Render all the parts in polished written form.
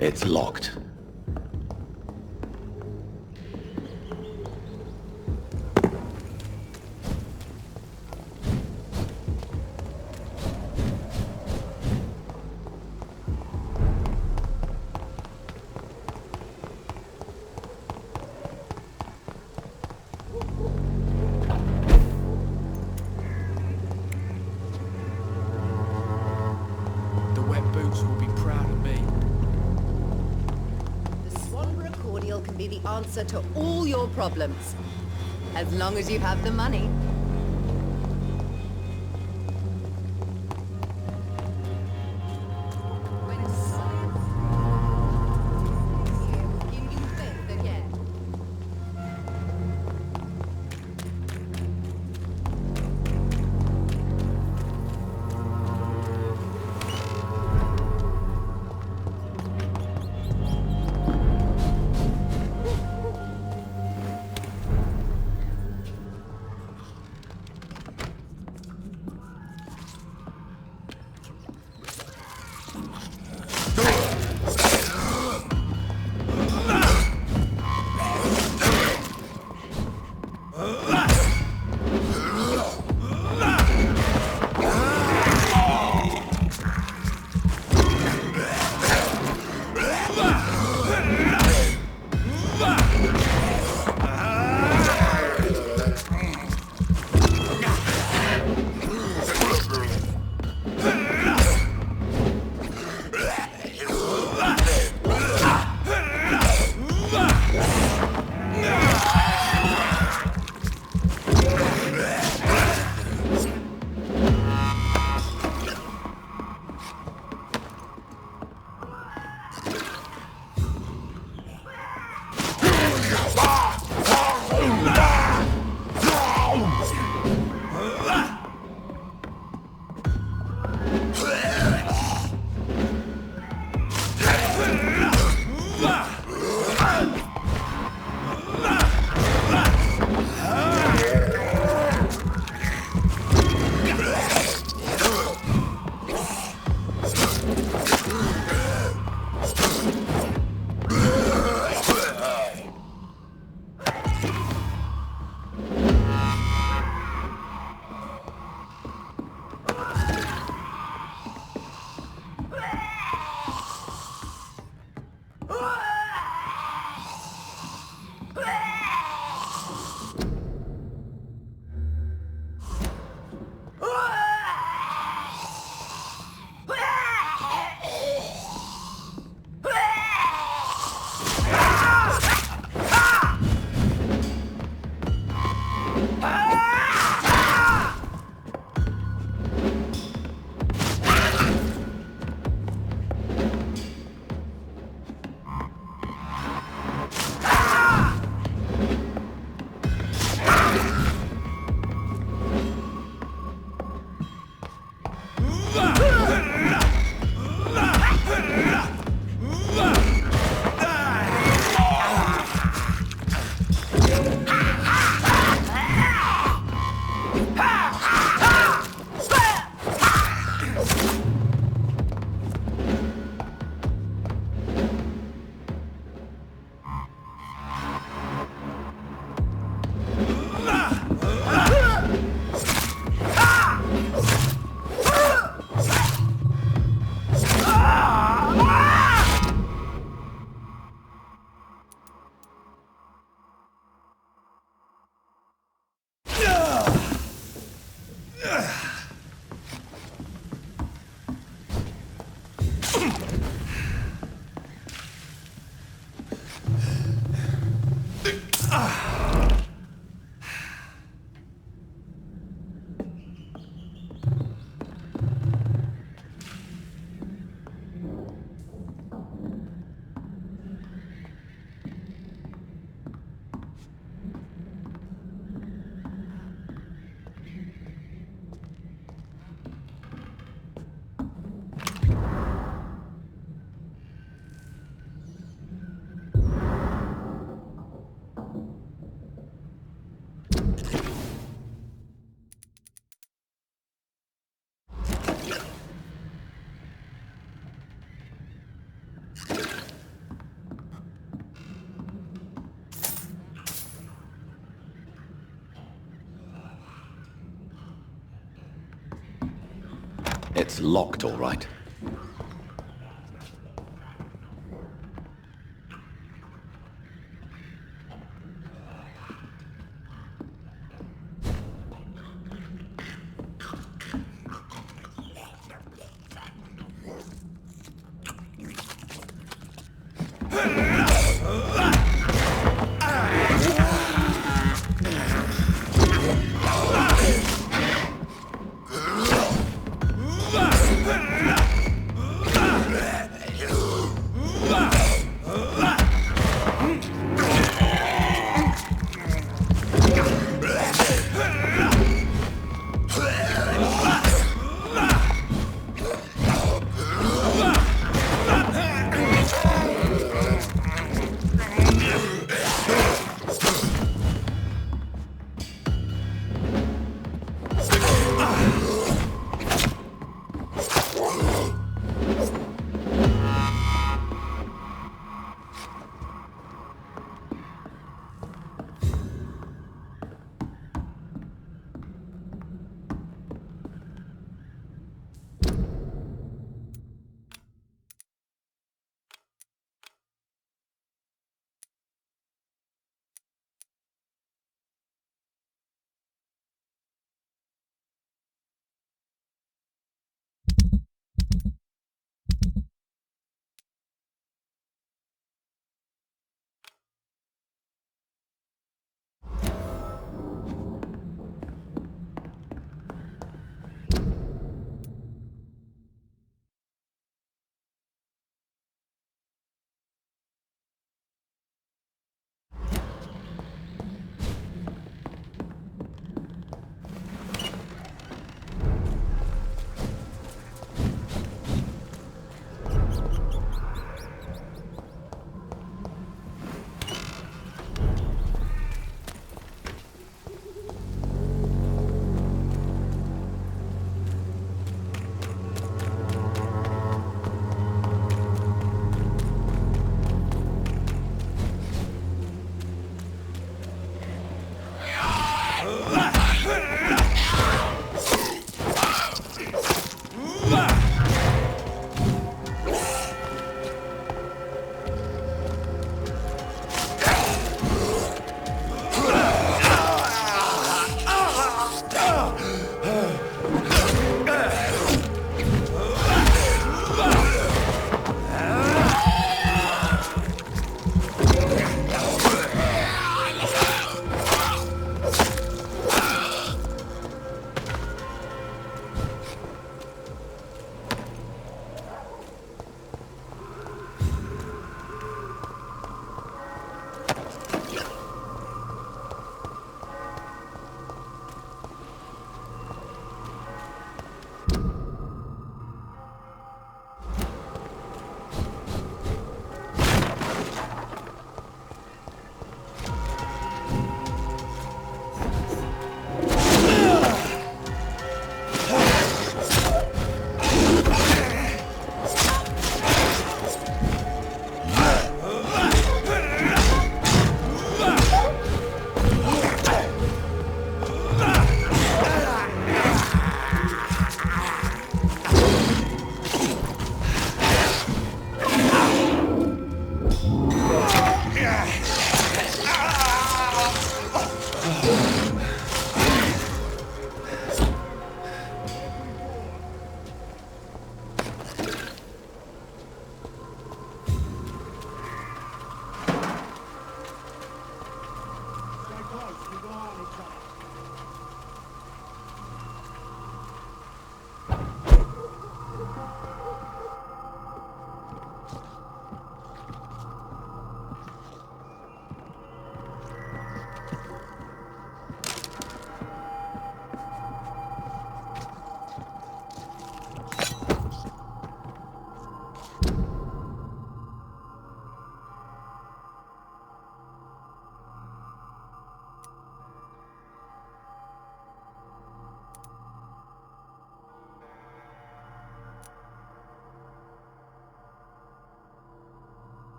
It's locked. Answer to all your problems, as long as you have the money. It's locked, all right.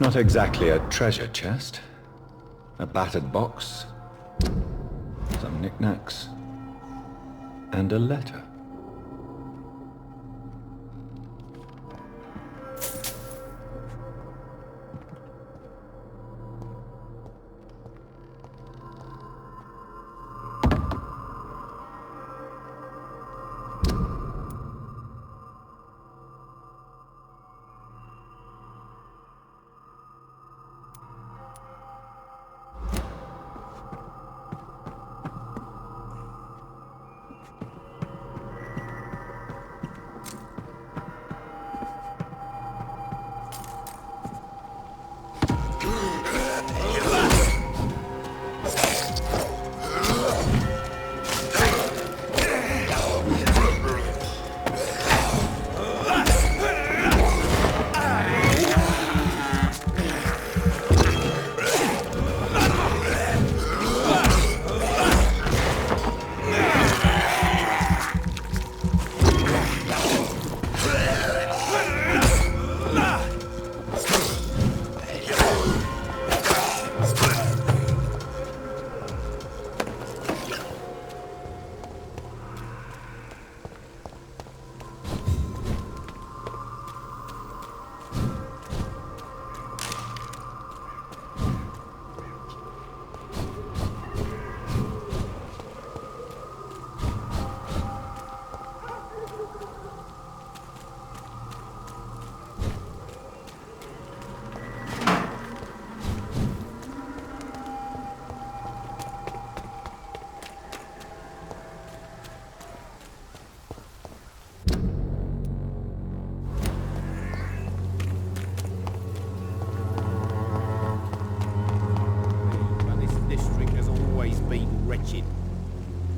Not exactly a treasure chest. A battered box, some knickknacks, and a letter.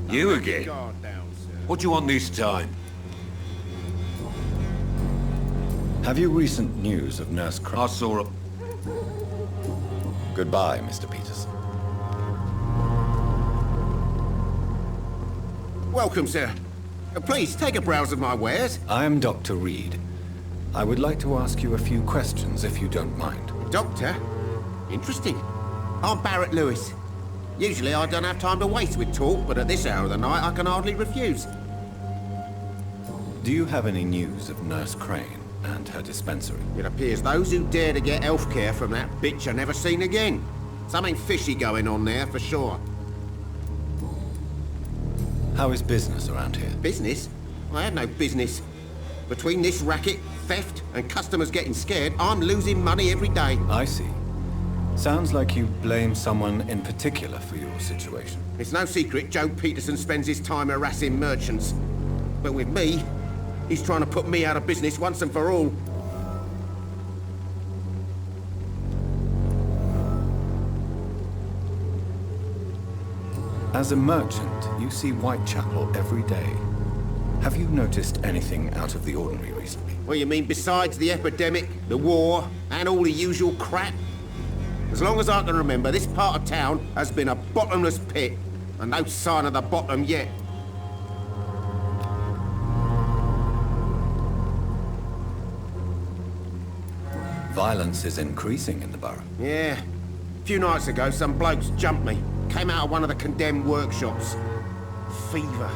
You again? What do you want this time? Have you recent news of Nurse Crane? I saw her. Goodbye, Mr. Peterson. Welcome, sir. Please, take a browse of my wares. I am Dr. Reed. I would like to ask you a few questions, if you don't mind. Doctor? Interesting. I'm Barrett Lewis. Usually I don't have time to waste with talk, but at this hour of the night I can hardly refuse. Do you have any news of Nurse Crane and her dispensary? It appears those who dare to get health care from that bitch are never seen again. Something fishy going on there, for sure. How is business around here? Business? I have no business. Between this racket, theft, and customers getting scared, I'm losing money every day. I see. Sounds like you blame someone in particular for your situation. It's no secret Joe Peterson spends his time harassing merchants. But with me, he's trying to put me out of business once and for all. As a merchant, you see Whitechapel every day. Have you noticed anything out of the ordinary recently? What you mean besides the epidemic, the war, and all the usual crap? As long as I can remember, this part of town has been a bottomless pit, and no sign of the bottom yet. Violence is increasing in the borough. Yeah. A few nights ago, some blokes jumped me. Came out of one of the condemned workshops. Fever,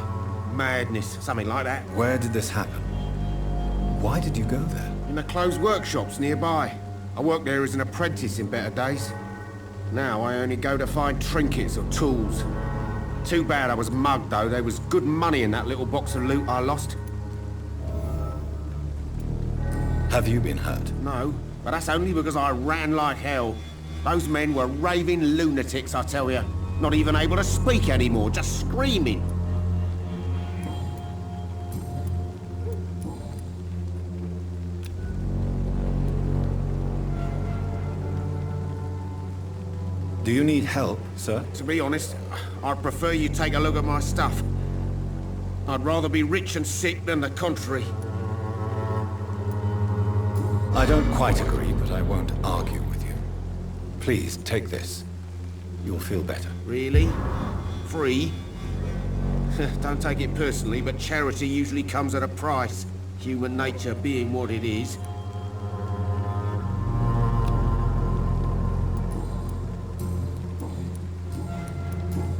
madness, something like that. Where did this happen? Why did you go there? In the closed workshops nearby. I worked there as an apprentice in better days. Now I only go to find trinkets or tools. Too bad I was mugged, though. There was good money in that little box of loot I lost. Have you been hurt? No, but that's only because I ran like hell. Those men were raving lunatics, I tell you. Not even able to speak anymore, just screaming. Do you need help, sir? To be honest, I'd prefer you take a look at my stuff. I'd rather be rich and sick than the contrary. I don't quite agree, but I won't argue with you. Please, take this. You'll feel better. Really? Free? Don't take it personally, but charity usually comes at a price. Human nature being what it is.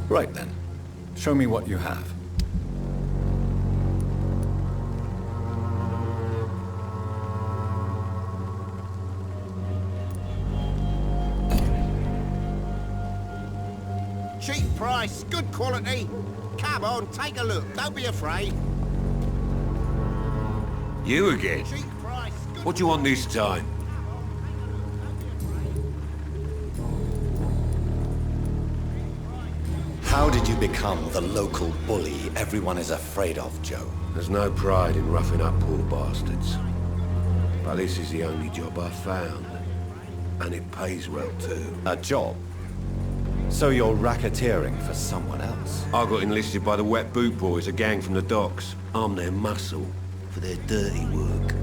Right then. Show me what you have. Cheap price, good quality. Come on, take a look. Don't be afraid. You again? Cheap price. What do you want this time? How did you become the local bully everyone is afraid of, Joe? There's no pride in roughing up poor bastards. But this is the only job I've found. And it pays well, too. A job? So you're racketeering for someone else? I got enlisted by the Wet Boot Boys, a gang from the docks. I'm their muscle for their dirty work.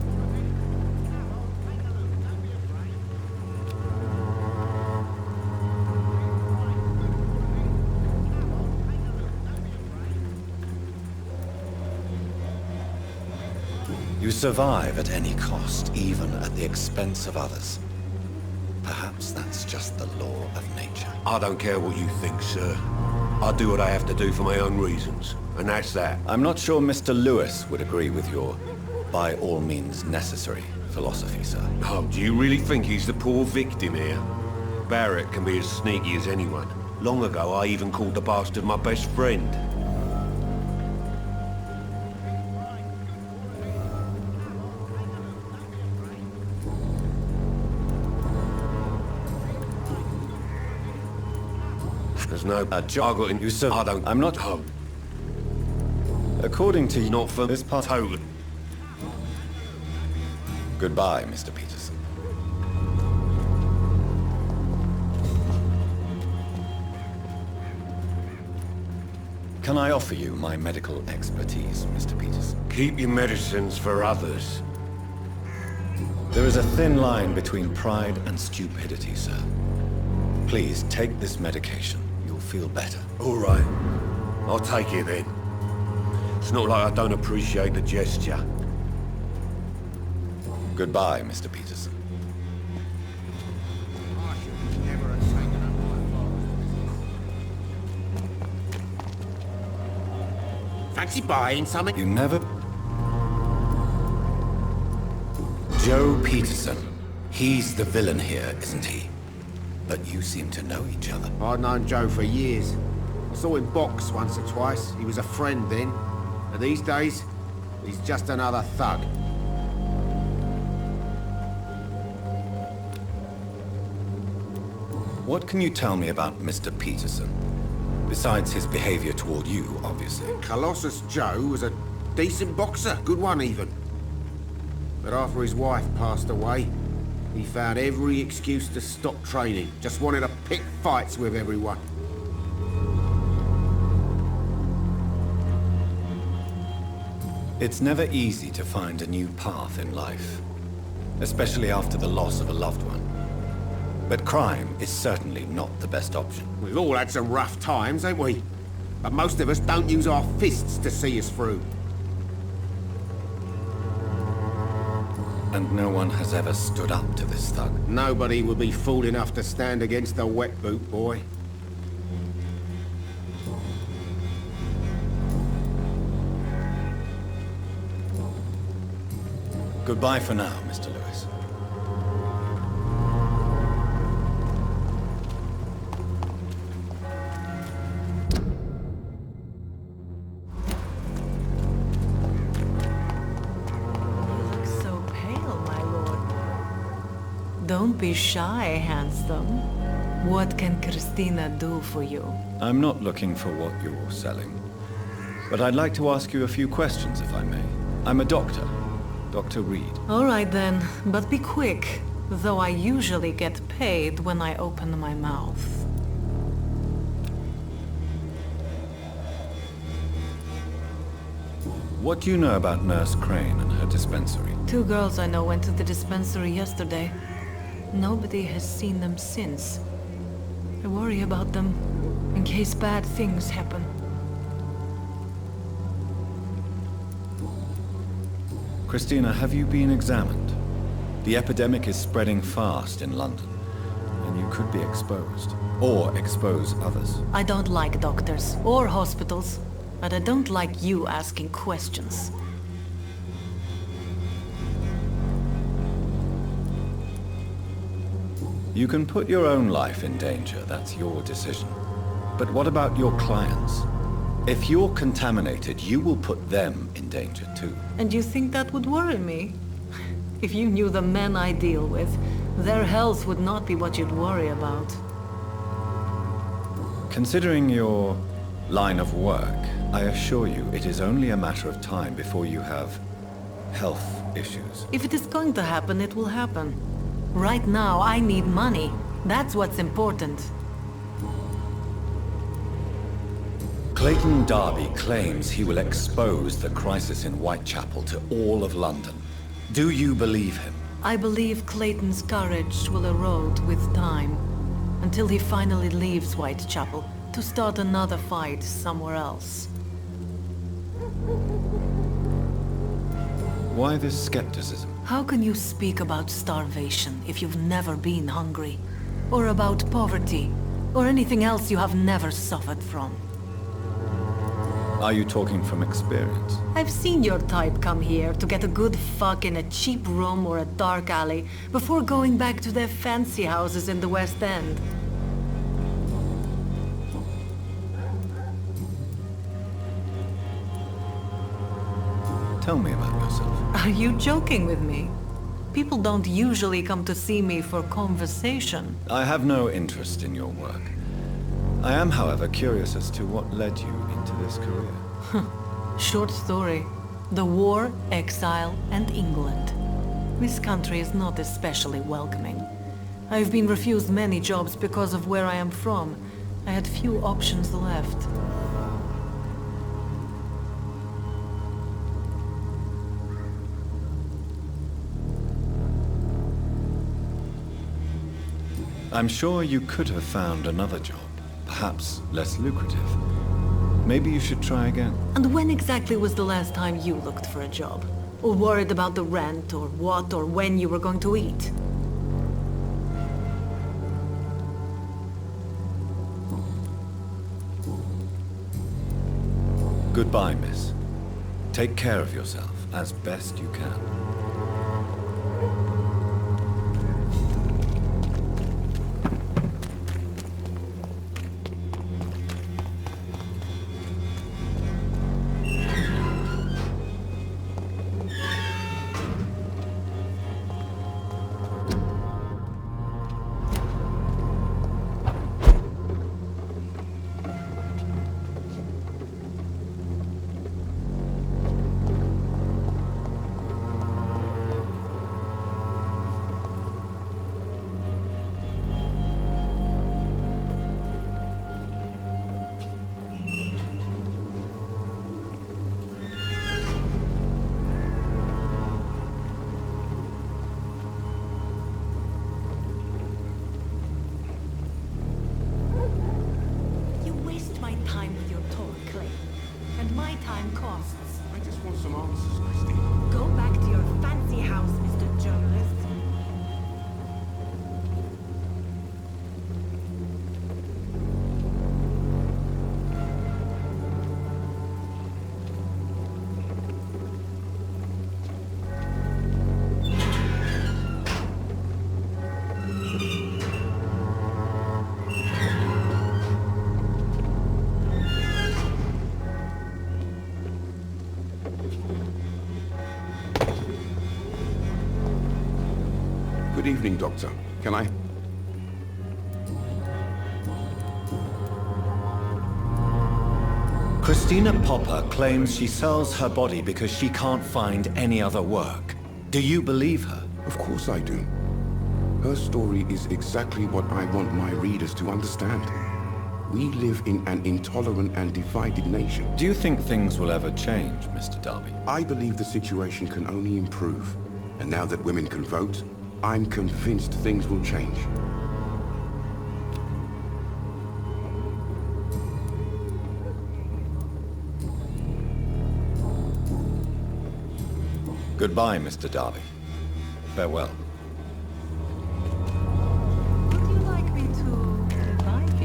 You survive at any cost, even at the expense of others. Perhaps that's just the law of nature. I don't care what you think, sir. I do what I have to do for my own reasons, and that's that. I'm not sure Mr. Lewis would agree with your by all means necessary philosophy, sir. Oh, do you really think he's the poor victim here? Barrett can be as sneaky as anyone. Long ago, I even called the bastard my best friend. There's no... A job. I got in... You sir, I don't... I'm not... Oh, According to you... not for this part... total... Goodbye, Mr. Peterson. Can I offer you my medical expertise, Mr. Peterson? Keep your medicines for others. There is a thin line between pride and stupidity, sir. Please, take this medication. You'll feel better. All right. I'll take it then. It's not like I don't appreciate the gesture. Goodbye, Mr. Peterson. Fancy buying something? You never... Joe Peterson. He's the villain here, isn't he? But you seem to know each other. I'd known Joe for years. I saw him box once or twice. He was a friend then. And these days, he's just another thug. What can you tell me about Mr. Peterson? Besides his behavior toward you, obviously. Colossus Joe was a decent boxer, good one even. But after his wife passed away, he found every excuse to stop training. Just wanted to pick fights with everyone. It's never easy to find a new path in life, especially after the loss of a loved one. But crime is certainly not the best option. We've all had some rough times, ain't we? But most of us don't use our fists to see us through. And no one has ever stood up to this thug. Nobody would be fool enough to stand against the Wet Boot Boy. Goodbye for now, Mr. Lewis. So pale, my lord. Don't be shy, handsome. What can Christina do for you? I'm not looking for what you're selling. But I'd like to ask you a few questions, if I may. I'm a doctor. Dr. Reed. All right then, but be quick, though I usually get paid when I open my mouth. What do you know about Nurse Crane and her dispensary? 2 girls I know went to the dispensary yesterday. Nobody has seen them since. I worry about them, in case bad things happen. Christina, have you been examined? The epidemic is spreading fast in London, and you could be exposed. or expose others. I don't like doctors or hospitals, but I don't like you asking questions. You can put your own life in danger, that's your decision. But what about your clients? If you're contaminated, you will put them in danger too. And you think that would worry me? If you knew the men I deal with, their health would not be what you'd worry about. Considering your line of work, I assure you it is only a matter of time before you have health issues. If it is going to happen, it will happen. Right now, I need money. That's what's important. Clayton Darby claims he will expose the crisis in Whitechapel to all of London. Do you believe him? I believe Clayton's courage will erode with time, until he finally leaves Whitechapel to start another fight somewhere else. Why this skepticism? How can you speak about starvation if you've never been hungry? Or about poverty? Or anything else you have never suffered from? Are you talking from experience? I've seen your type come here to get a good fuck in a cheap room or a dark alley before going back to their fancy houses in the West End. Tell me about yourself. Are you joking with me? People don't usually come to see me for conversation. I have no interest in your work. I am, however, curious as to what led you into this career. Short story. The war, exile, and England. This country is not especially welcoming. I've been refused many jobs because of where I am from. I had few options left. I'm sure you could have found another job, perhaps less lucrative. Maybe you should try again. And when exactly was the last time you looked for a job? Or worried about the rent, or what or when you were going to eat? Goodbye, miss. Take care of yourself as best you can. Good evening, Doctor. Can I? Christina Popper claims she sells her body because she can't find any other work. Do you believe her? Of course I do. Her story is exactly what I want my readers to understand. We live in an intolerant and divided nation. Do you think things will ever change, Mr. Darby? I believe the situation can only improve. And now that women can vote, I'm convinced things will change. Goodbye, Mr. Darby. Farewell. Would you like me to invite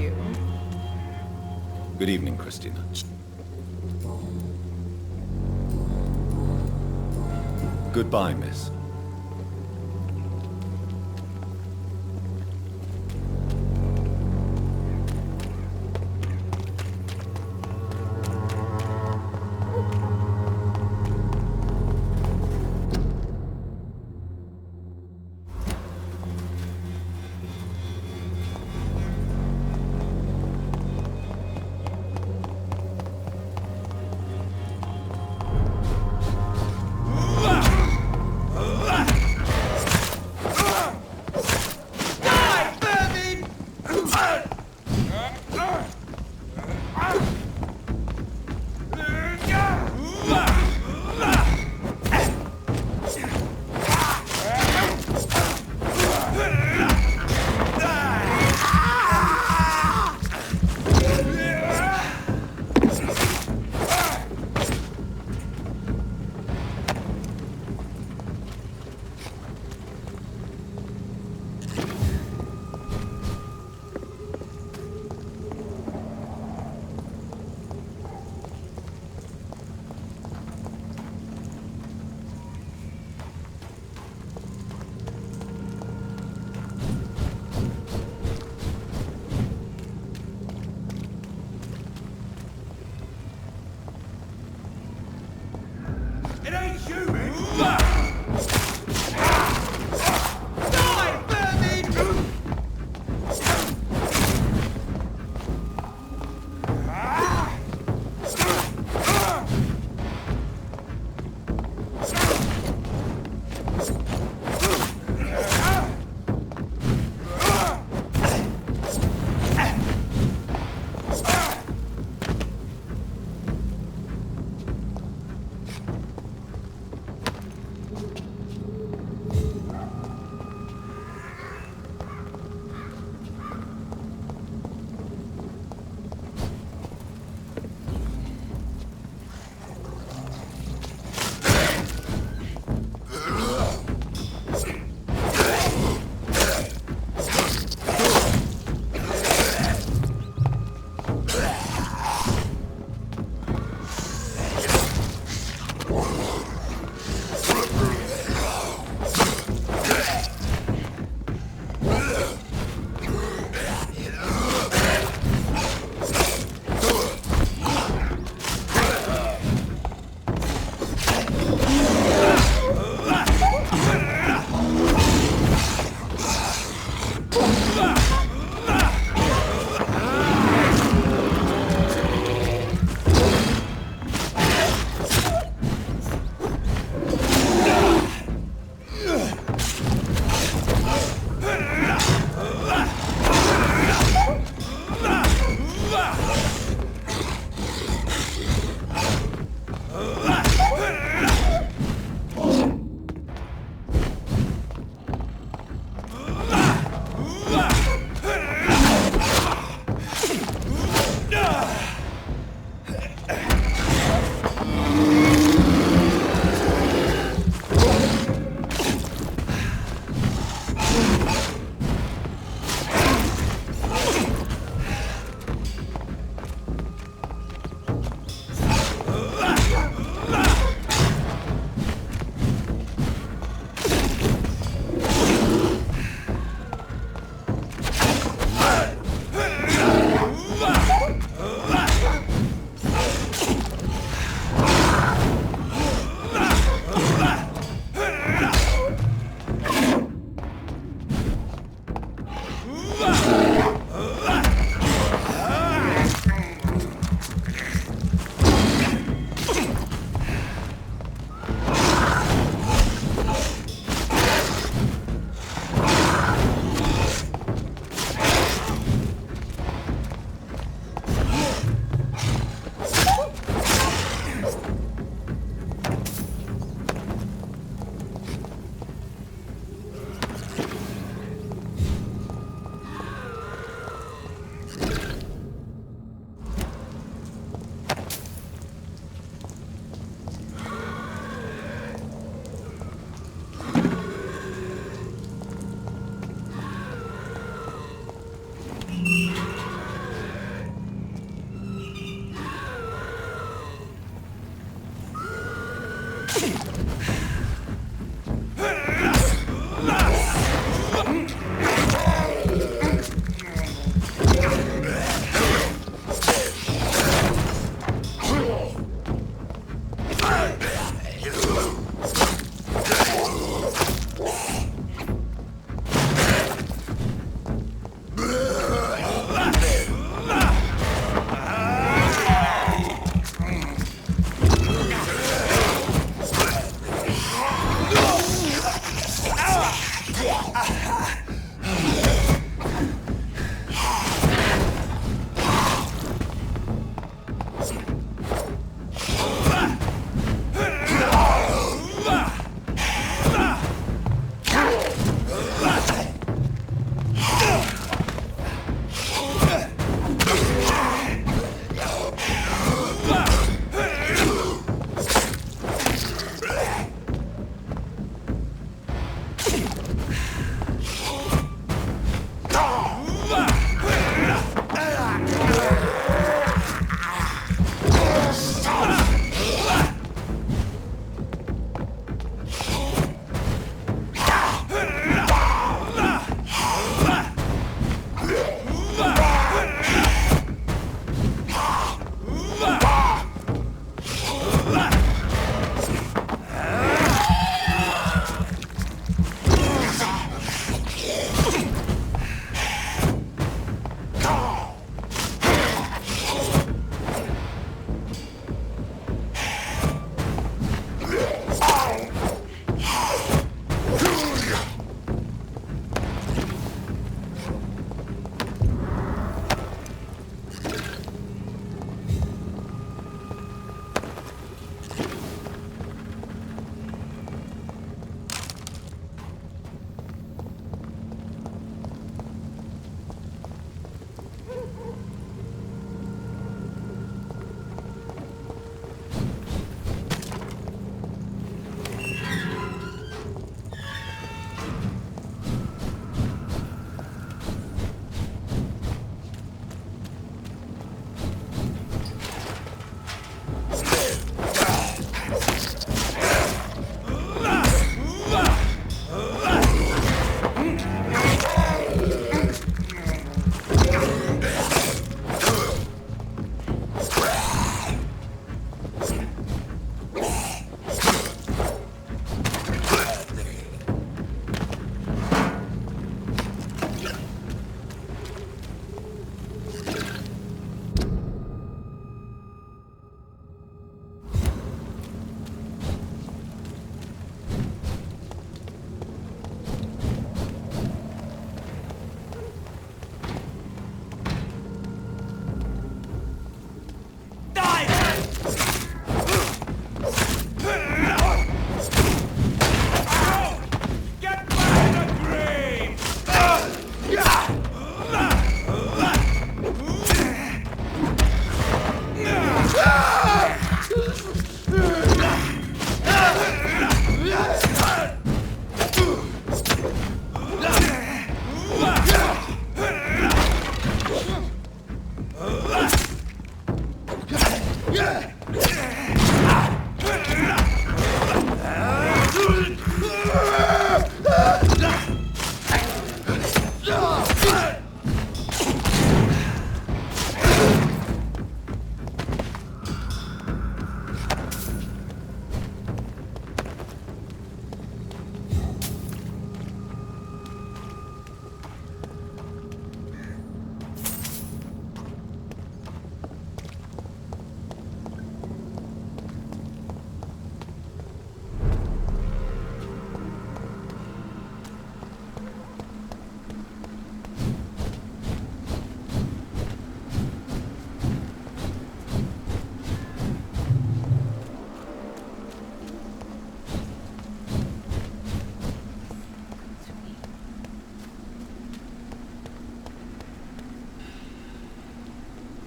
Good evening, Christina. Goodbye, miss.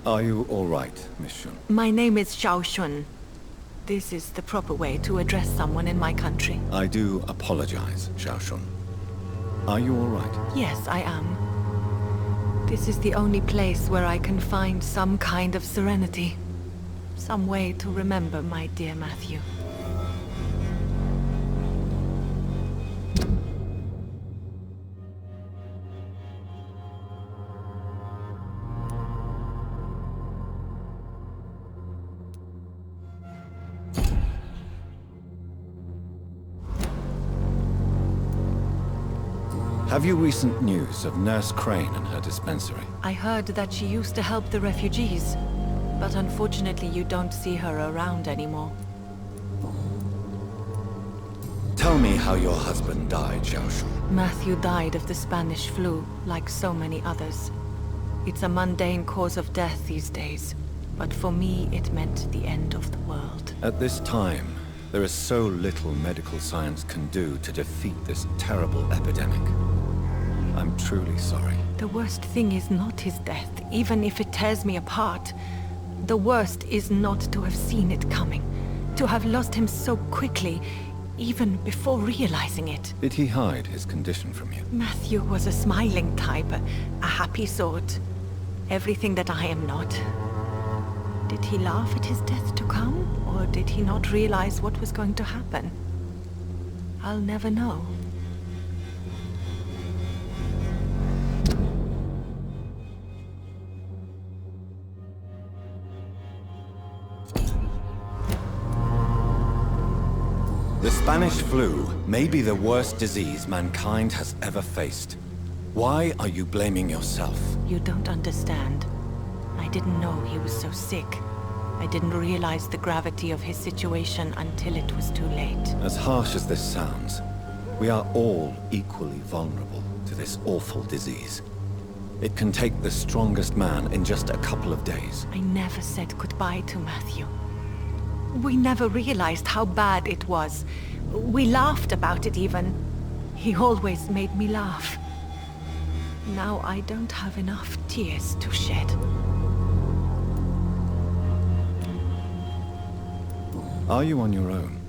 Are you all right, Miss Shun? My name is Xiao Shun. This is the proper way to address someone in my country. I do apologize, Xiao Shun. Are you all right? Yes, I am. This is the only place where I can find some kind of serenity. Some way to remember my dear Matthew. Have you recent news of Nurse Crane and her dispensary? I heard that she used to help the refugees, but unfortunately you don't see her around anymore. Tell me how your husband died, Xiao Shun. Matthew died of the Spanish flu, like so many others. It's a mundane cause of death these days, but for me it meant the end of the world. At this time, there is so little medical science can do to defeat this terrible epidemic. I'm truly sorry. The worst thing is not his death, even if it tears me apart. The worst is not to have seen it coming, to have lost him so quickly, even before realizing it. Did he hide his condition from you? Matthew was a smiling type, a happy sort. Everything that I am not. Did he laugh at his death to come, or did he not realize what was going to happen? I'll never know. The Spanish flu may be the worst disease mankind has ever faced. Why are you blaming yourself? You don't understand. I didn't know he was so sick. I didn't realize the gravity of his situation until it was too late. As harsh as this sounds, we are all equally vulnerable to this awful disease. It can take the strongest man in just a couple of days. I never said goodbye to Matthew. We never realized how bad it was. We laughed about it even. He always made me laugh. Now I don't have enough tears to shed. Are you on your own?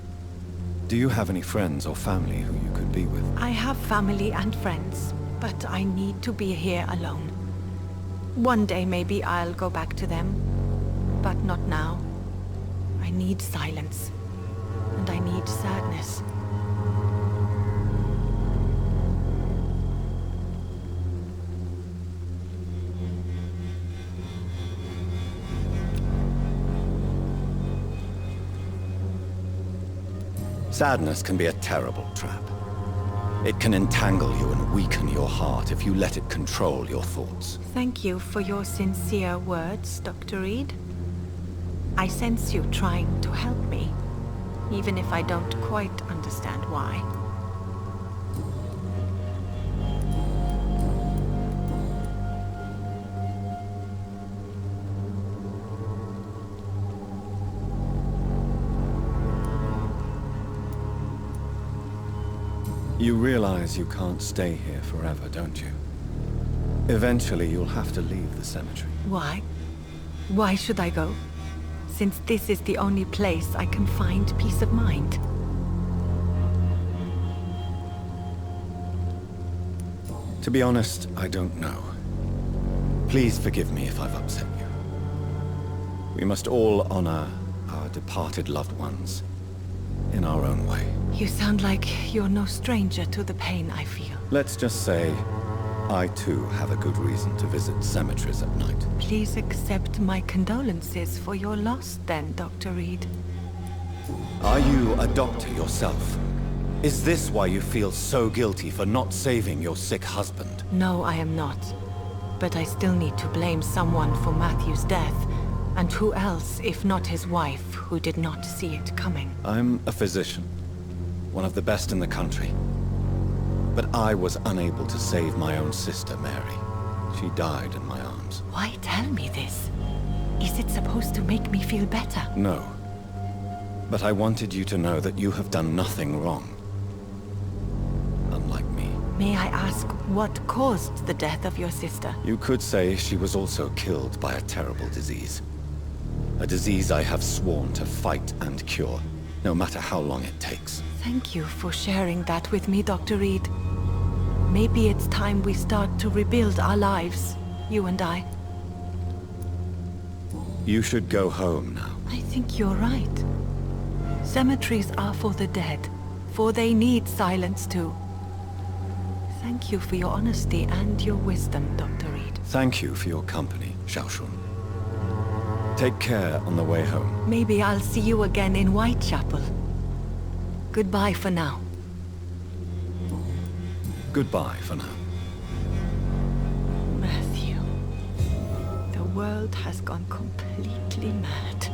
Do you have any friends or family who you could be with? I have family and friends, but I need to be here alone. One day maybe I'll go back to them, but not now. I need silence, and I need sadness. Sadness can be a terrible trap. It can entangle you and weaken your heart if you let it control your thoughts. Thank you for your sincere words, Dr. Reed. I sense you trying to help me, even if I don't quite understand why. You realize you can't stay here forever, don't you? Eventually, you'll have to leave the cemetery. Why? Why should I go? Since this is the only place I can find peace of mind. To be honest, I don't know. Please forgive me if I've upset you. We must all honor our departed loved ones in our own way. You sound like you're no stranger to the pain I feel. Let's just say, I too have a good reason to visit cemeteries at night. Please accept my condolences for your loss then, Dr. Reed. Are you a doctor yourself? Is this why you feel so guilty for not saving your sick husband? No, I am not. But I still need to blame someone for Matthew's death. And who else, if not his wife, who did not see it coming? I'm a physician, one of the best in the country. But I was unable to save my own sister, Mary. She died in my arms. Why tell me this? Is it supposed to make me feel better? No. But I wanted you to know that you have done nothing wrong. Unlike me. May I ask what caused the death of your sister? You could say she was also killed by a terrible disease. A disease I have sworn to fight and cure, no matter how long it takes. Thank you for sharing that with me, Dr. Reed. Maybe it's time we start to rebuild our lives, you and I. You should go home now. I think you're right. Cemeteries are for the dead, for they need silence too. Thank you for your honesty and your wisdom, Dr. Reed. Thank you for your company, Xiaoshun. Take care on the way home. Maybe I'll see you again in Whitechapel. Goodbye for now. Goodbye for now. Matthew. The world has gone completely mad.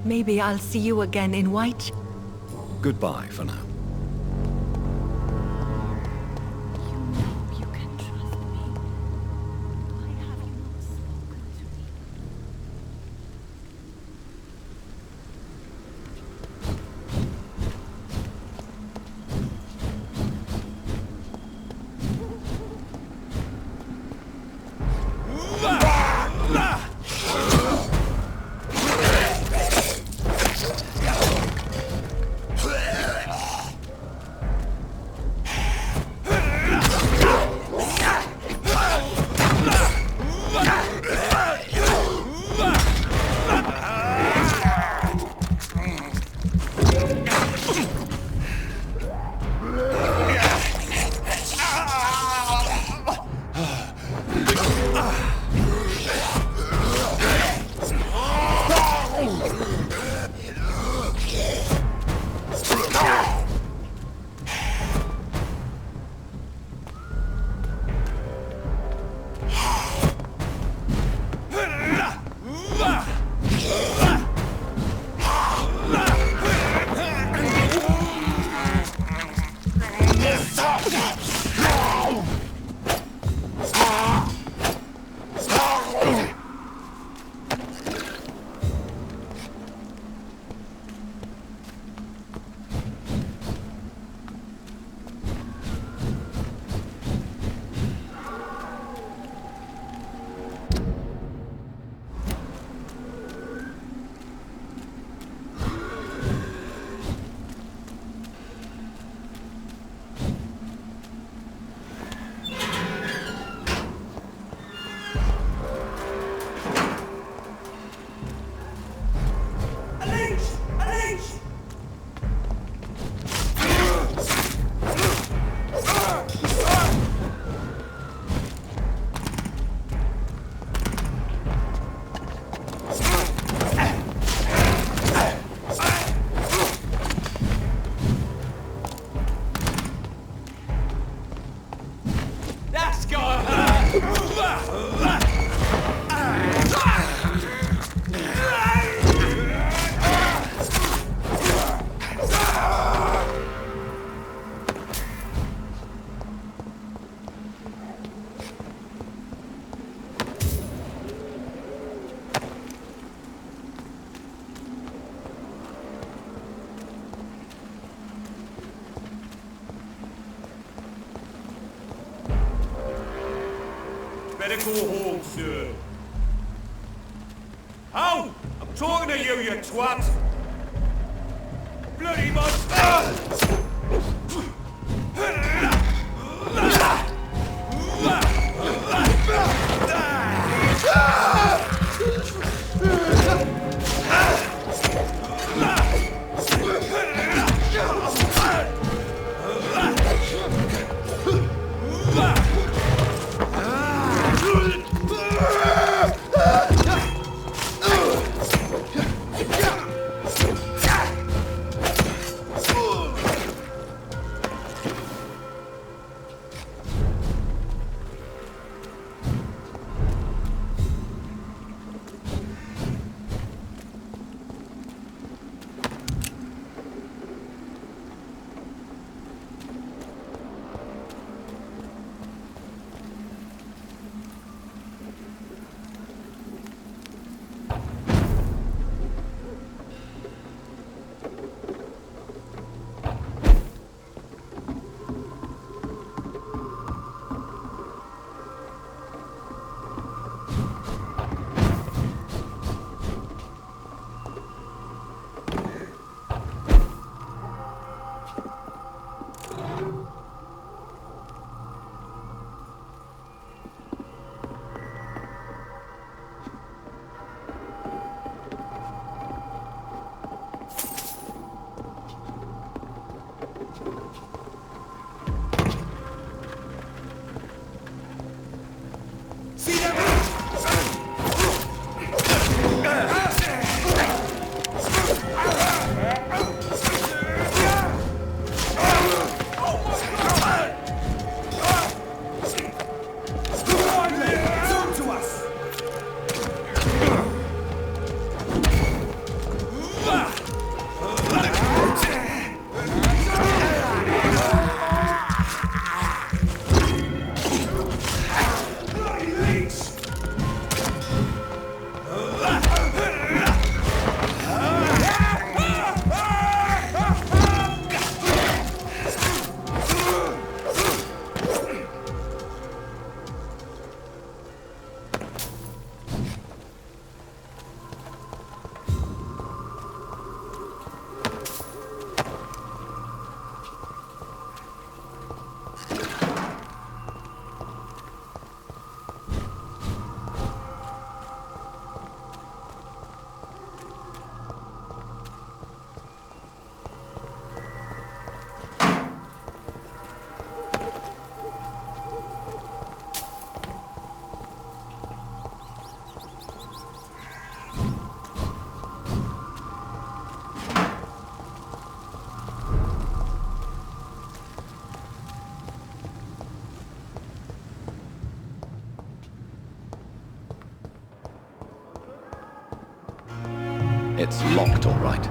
Maybe I'll see you again in White. Goodbye for now. You know you can trust me. Why have you not spoken to me? Better go home, sir. Oh! I'm talking to you, you twat! Bloody monster! It's locked, all right.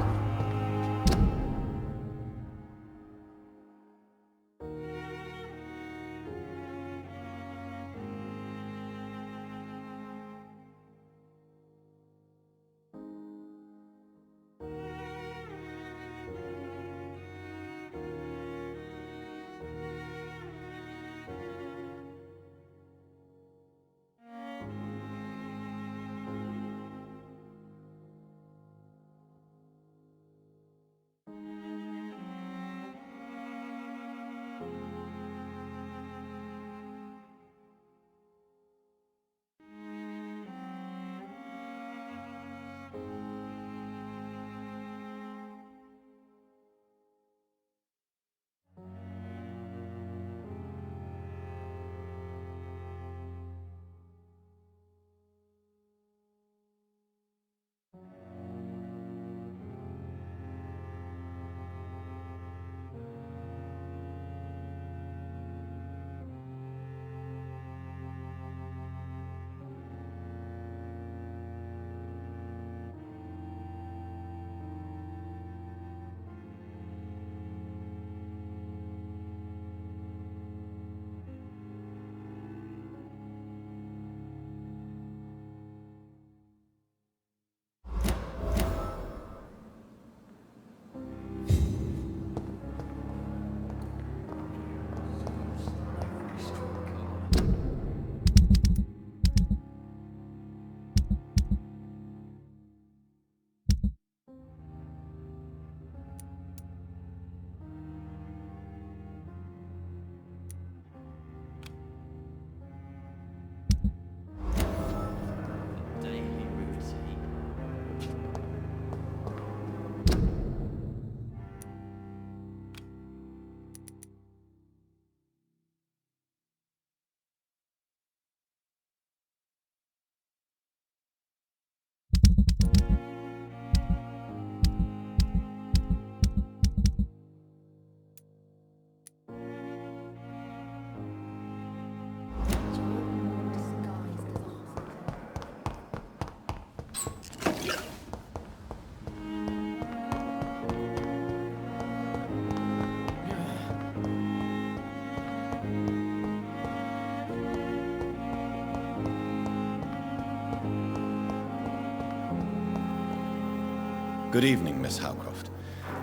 Good evening, Miss Howcroft.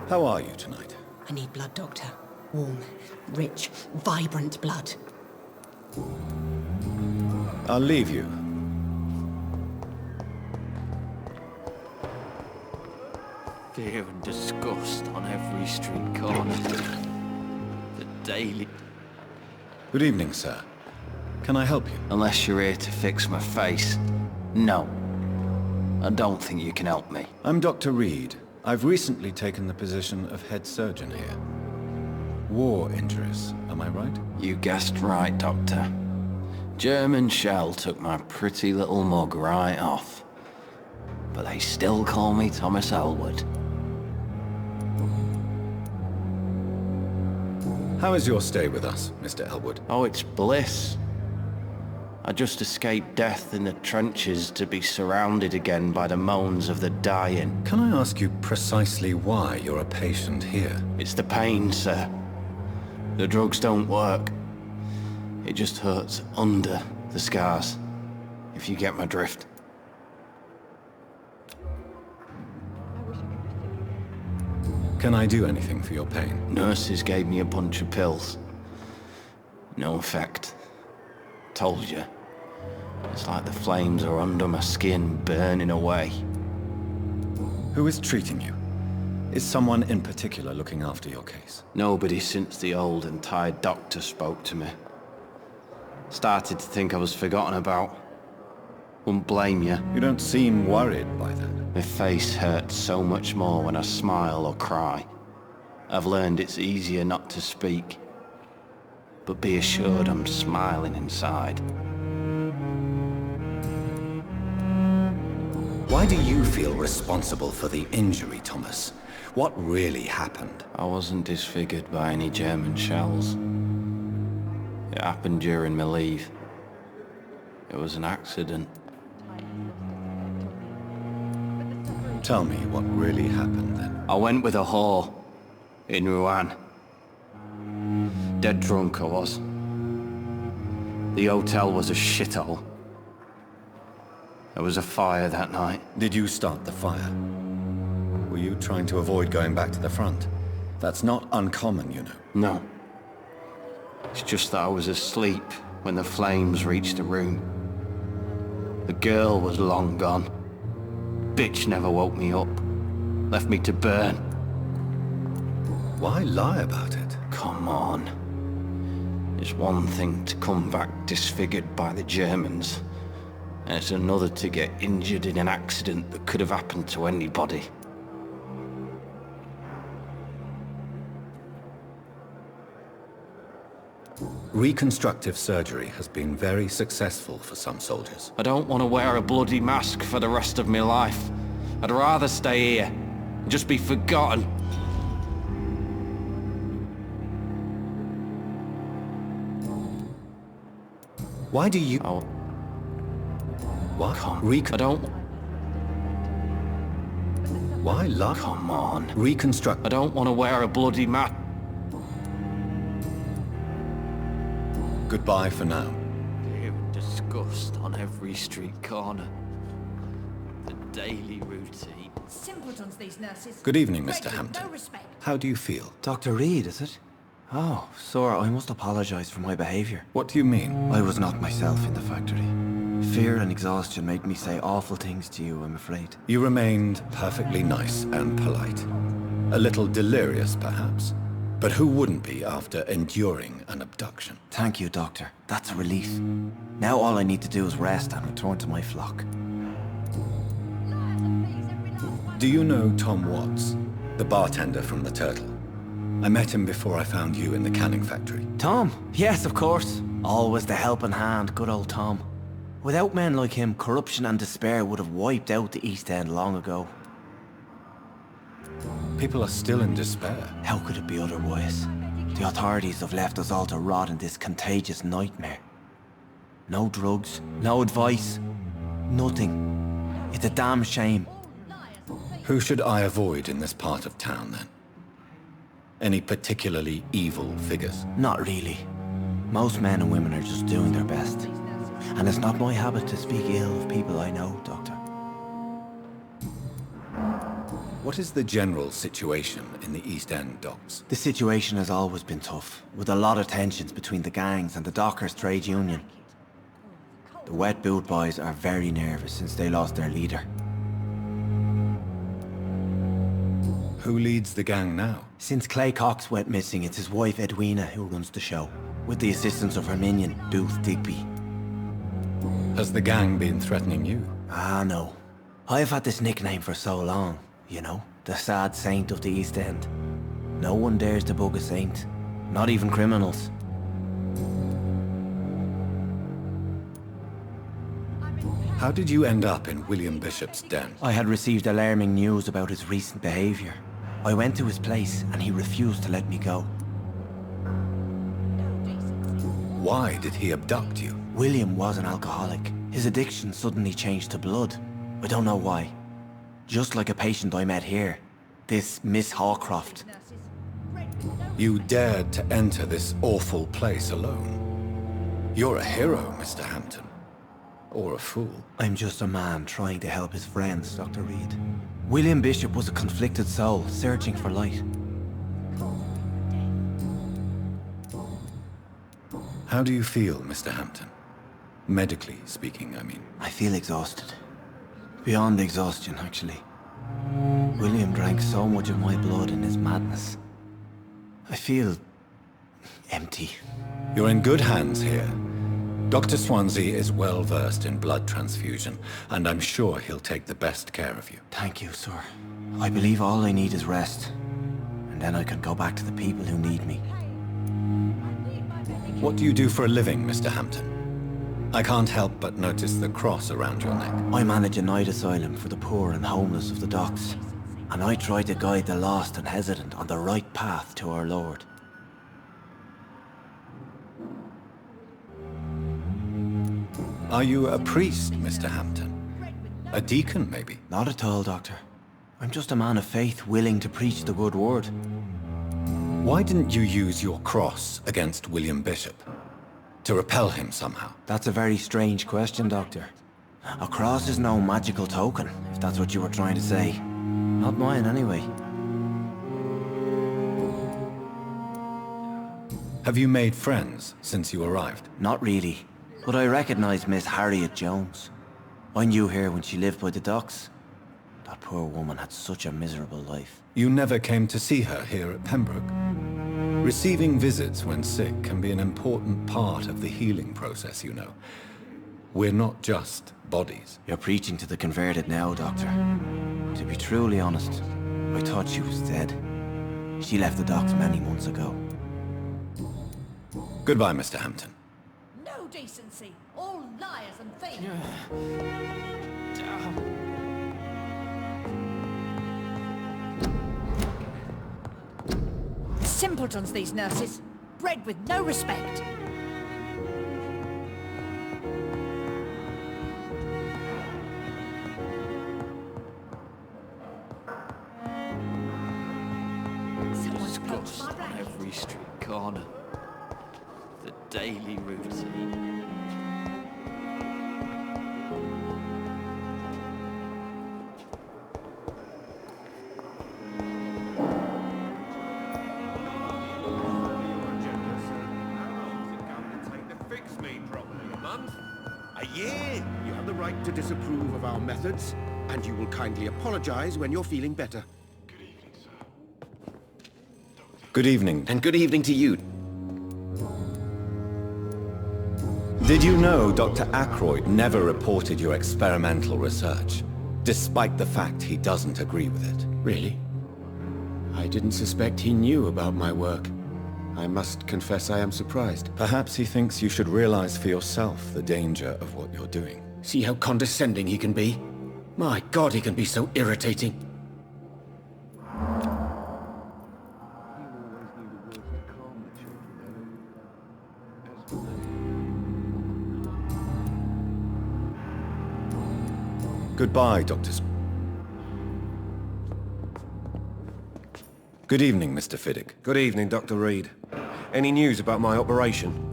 How are you tonight? I need blood, Doctor. Warm, rich, vibrant blood. I'll leave you. Fear and disgust on every street corner. The daily... Good evening, sir. Can I help you? Unless you're here to fix my face. No. I don't think you can help me. I'm Dr. Reed. I've recently taken the position of head surgeon here. War injuries, am I right? You guessed right, Doctor. German shell took my pretty little mug right off. But they still call me Thomas Elwood. How is your stay with us, Mr. Elwood? Oh, it's bliss. I just escaped death in the trenches to be surrounded again by the moans of the dying. Can I ask you precisely why you're a patient here? It's the pain, sir. The drugs don't work. It just hurts under the scars, if you get my drift. Can I do anything for your pain? Nurses gave me a bunch of pills. No effect. Told you. It's like the flames are under my skin, burning away. Who is treating you? Is someone in particular looking after your case? Nobody since the old and tired doctor spoke to me. Started to think I was forgotten about. Wouldn't blame you. You don't seem worried by that. My face hurts so much more when I smile or cry. I've learned it's easier not to speak. But be assured I'm smiling inside. Why do you feel responsible for the injury, Thomas? What really happened? I wasn't disfigured by any German shells. It happened during my leave. It was an accident. Tell me what really happened then. I went with a whore in Rouen. Dead drunk I was. The hotel was a shithole. There was a fire that night. Did you start the fire? Were you trying to avoid going back to the front? That's not uncommon, you know. No. It's just that I was asleep when the flames reached the room. The girl was long gone. Bitch never woke me up. Left me to burn. Why lie about it? Come on. It's one thing to come back disfigured by the Germans, and it's another to get injured in an accident that could have happened to anybody. Reconstructive surgery has been very successful for some soldiers. I don't want to wear a bloody mask for the rest of my life. I'd rather stay here and just be forgotten. Why do you... Oh. What? I don't... Why lie? Come on. Reconstruct... I don't want to wear a bloody mask. Goodbye for now. Fear and disgust on every street corner. The daily routine. Simpletons, these nurses. Good evening, Mr. Great, Hampton. no respect. How do you feel? Dr. Reed, is it? Oh, sir, I must apologize for my behavior. What do you mean? I was not myself in the factory. Fear and exhaustion made me say awful things to you, I'm afraid. You remained perfectly nice and polite. A little delirious, perhaps. But who wouldn't be after enduring an abduction? Thank you, Doctor. That's a relief. Now all I need to do is rest and return to my flock. Do you know Tom Watts, the bartender from the Turtle? I met him before I found you in the canning factory. Tom? Yes, of course. Always the helping hand, good old Tom. Without men like him, corruption and despair would have wiped out the East End long ago. People are still in despair. How could it be otherwise? The authorities have left us all to rot in this contagious nightmare. No drugs, no advice, nothing. It's a damn shame. Who should I avoid in this part of town, then? Any particularly evil figures? Not really. Most men and women are just doing their best. And it's not my habit to speak ill of people I know, Doctor. What is the general situation in the East End docks? The situation has always been tough, with a lot of tensions between the gangs and the dockers' trade union. The wet boot boys are very nervous since they lost their leader. Who leads the gang now? Since Clay Cox went missing, it's his wife Edwina who runs the show, with the assistance of her minion, Booth Digby. Has the gang been threatening you? Ah, no. I've had this nickname for so long, you know, the sad saint of the East End. No one dares to bug a saint, not even criminals. How did you end up in William Bishop's den? I had received alarming news about his recent behavior. I went to his place and he refused to let me go. Why did he abduct you? William was an alcoholic. His addiction suddenly changed to blood. I don't know why. Just like a patient I met here. This Miss Hawcroft. You dared to enter this awful place alone. You're a hero, Mr. Hampton. Or a fool. I'm just a man trying to help his friends, Dr. Reed. William Bishop was a conflicted soul, searching for light. How do you feel, Mr. Hampton? Medically speaking, I mean. I feel exhausted. Beyond exhaustion, actually. William drank so much of my blood in his madness. I feel... empty. You're in good hands here. Dr. Swansea is well versed in blood transfusion, and I'm sure he'll take the best care of you. Thank you, sir. I believe all I need is rest. And then I can go back to the people who need me. What do you do for a living, Mr. Hampton? I can't help but notice the cross around your neck. I manage a night asylum for the poor and homeless of the docks. And I try to guide the lost and hesitant on the right path to our Lord. Are you a priest, Mr. Hampton? A deacon, maybe? Not at all, Doctor. I'm just a man of faith willing to preach the good word. Why didn't you use your cross against William Bishop? To repel him somehow? That's a very strange question, Doctor. A cross is no magical token, if that's what you were trying to say. Not mine, anyway. Have you made friends since you arrived? Not really, but I recognize Miss Harriet Jones. I knew her when she lived by the docks. That poor woman had such a miserable life. You never came to see her here at Pembroke? Receiving visits when sick can be an important part of the healing process, you know. We're not just bodies. You're preaching to the converted now, Doctor. To be truly honest, I thought she was dead. She left the docks many months ago. Goodbye, Mr. Hampton. No decency. All liars and thieves. Simpletons, these nurses. Bred with no respect. Someone's close my rank. Every street corner. The daily routine. You have the right to disapprove of our methods, and you will kindly apologize when you're feeling better. Good evening. And good evening to you. Did you know Dr. Aykroyd never reported your experimental research, despite the fact he doesn't agree with it? Really? I didn't suspect he knew about my work. I must confess I am surprised. Perhaps he thinks you should realize for yourself the danger of what you're doing. See how condescending he can be? My God, he can be so irritating. Goodbye, Dr. Good evening, Mr. Fiddick. Good evening, Dr. Reed. Any news about my operation?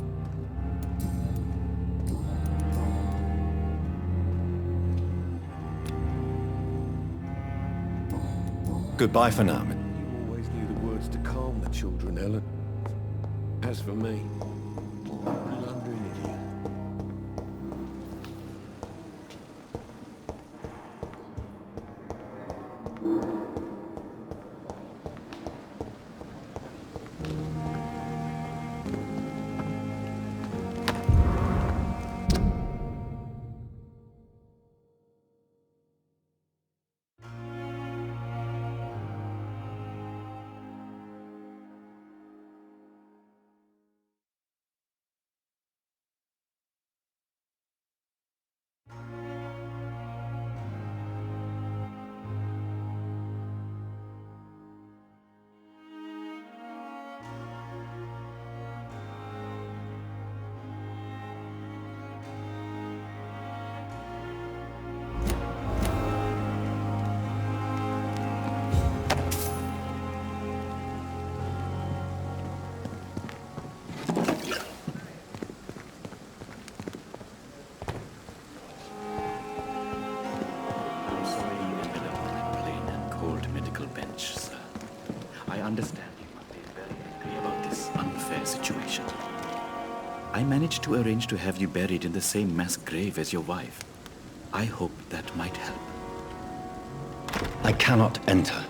Goodbye for now. You always knew the words to calm the children, Ellen. As for me, blundering idiot. I understand you must be very angry about this unfair situation. I managed to arrange to have you buried in the same mass grave as your wife. I hope that might help. I cannot enter.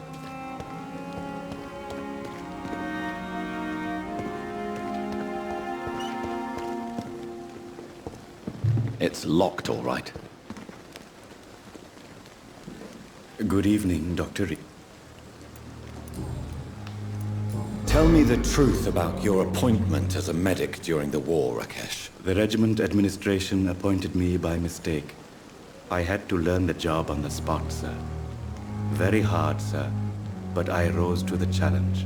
It's locked, all right. Good evening, Dr. Reed. Tell me the truth about your appointment as a medic during the war, Rakesh. The regiment administration appointed me by mistake. I had to learn the job on the spot, sir. Very hard, sir, but I rose to the challenge.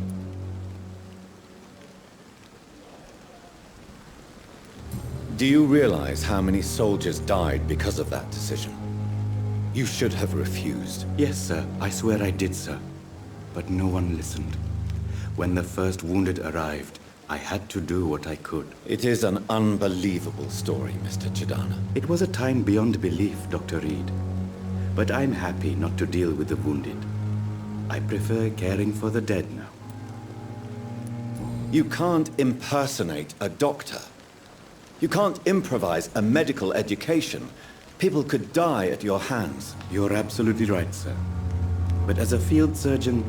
Do you realize how many soldiers died because of that decision? You should have refused. Yes, sir. I swear I did, sir. But no one listened. When the first wounded arrived, I had to do what I could. It is an unbelievable story, Mr. Chidana. It was a time beyond belief, Dr. Reed. But I'm happy not to deal with the wounded. I prefer caring for the dead now. You can't impersonate a doctor. You can't improvise a medical education. People could die at your hands. You're absolutely right, sir. But as a field surgeon,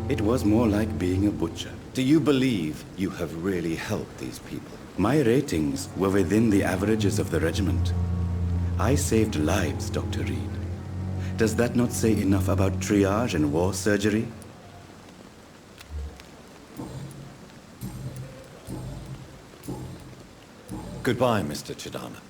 it was more like being a butcher. Do you believe you have really helped these people? My ratings were within the averages of the regiment. I saved lives, Dr. Reed. Does that not say enough about triage and war surgery? Goodbye, Mr. Chidana.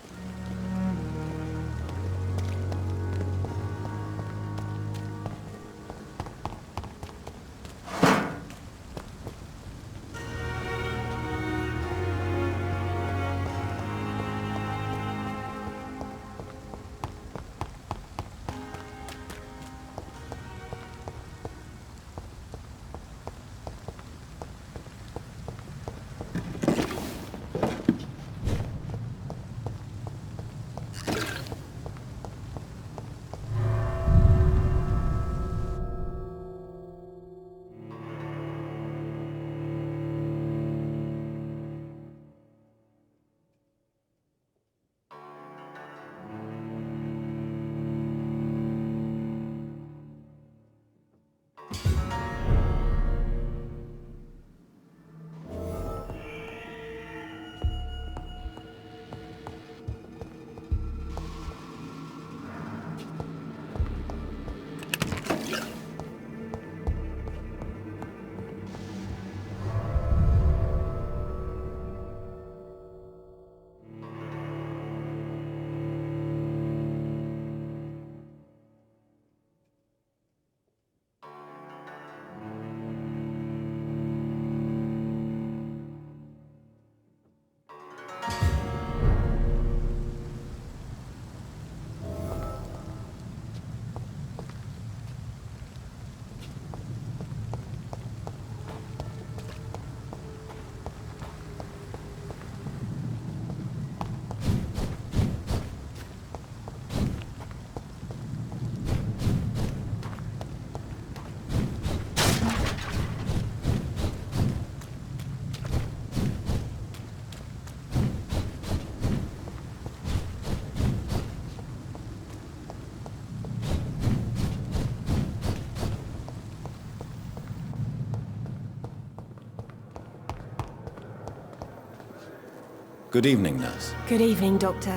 Good evening, nurse. Good evening, Doctor.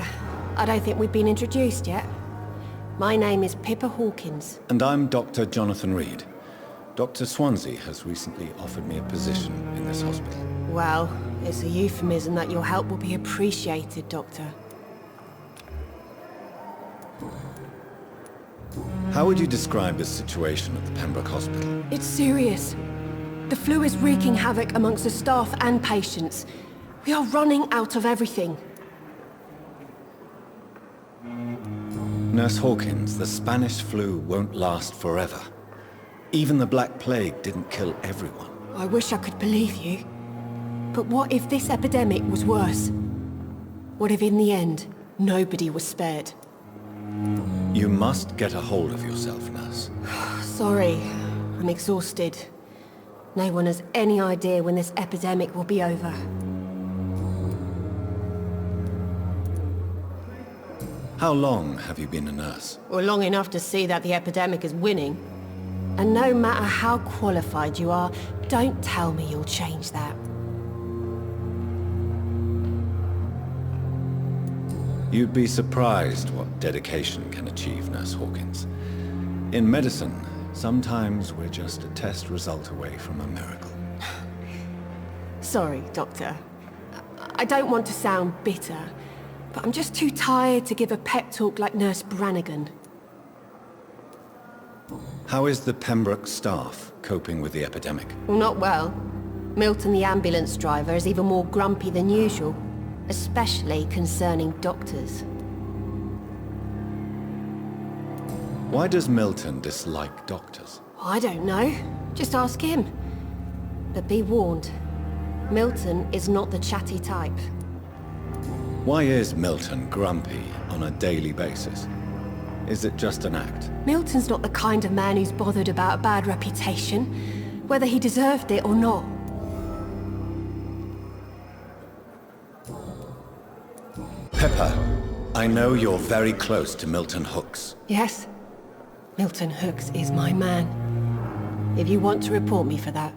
I don't think we've been introduced yet. My name is Pippa Hawkins. And I'm Dr. Jonathan Reed. Dr. Swansea has recently offered me a position in this hospital. Well, it's a euphemism that your help will be appreciated, Doctor. How would you describe the situation at the Pembroke Hospital? It's serious. The flu is wreaking havoc amongst the staff and patients. We are running out of everything. Nurse Hawkins, the Spanish flu won't last forever. Even the Black Plague didn't kill everyone. I wish I could believe you. But what if this epidemic was worse? What if in the end, nobody was spared? You must get a hold of yourself, nurse. Sorry, I'm exhausted. No one has any idea when this epidemic will be over. How long have you been a nurse? Well, long enough to see that the epidemic is winning. And no matter how qualified you are, don't tell me you'll change that. You'd be surprised what dedication can achieve, Nurse Hawkins. In medicine, sometimes we're just a test result away from a miracle. Sorry, Doctor. I don't want to sound bitter, but I'm just too tired to give a pep talk like Nurse Brannigan. How is the Pembroke staff coping with the epidemic? Well, not well. Milton, the ambulance driver, is even more grumpy than usual, especially concerning doctors. Why does Milton dislike doctors? I don't know. Just ask him. But be warned, Milton is not the chatty type. Why is Milton grumpy on a daily basis? Is it just an act? Milton's not the kind of man who's bothered about a bad reputation, whether he deserved it or not. Pepper, I know you're very close to Milton Hooks. Yes, Milton Hooks is my man. If you want to report me for that,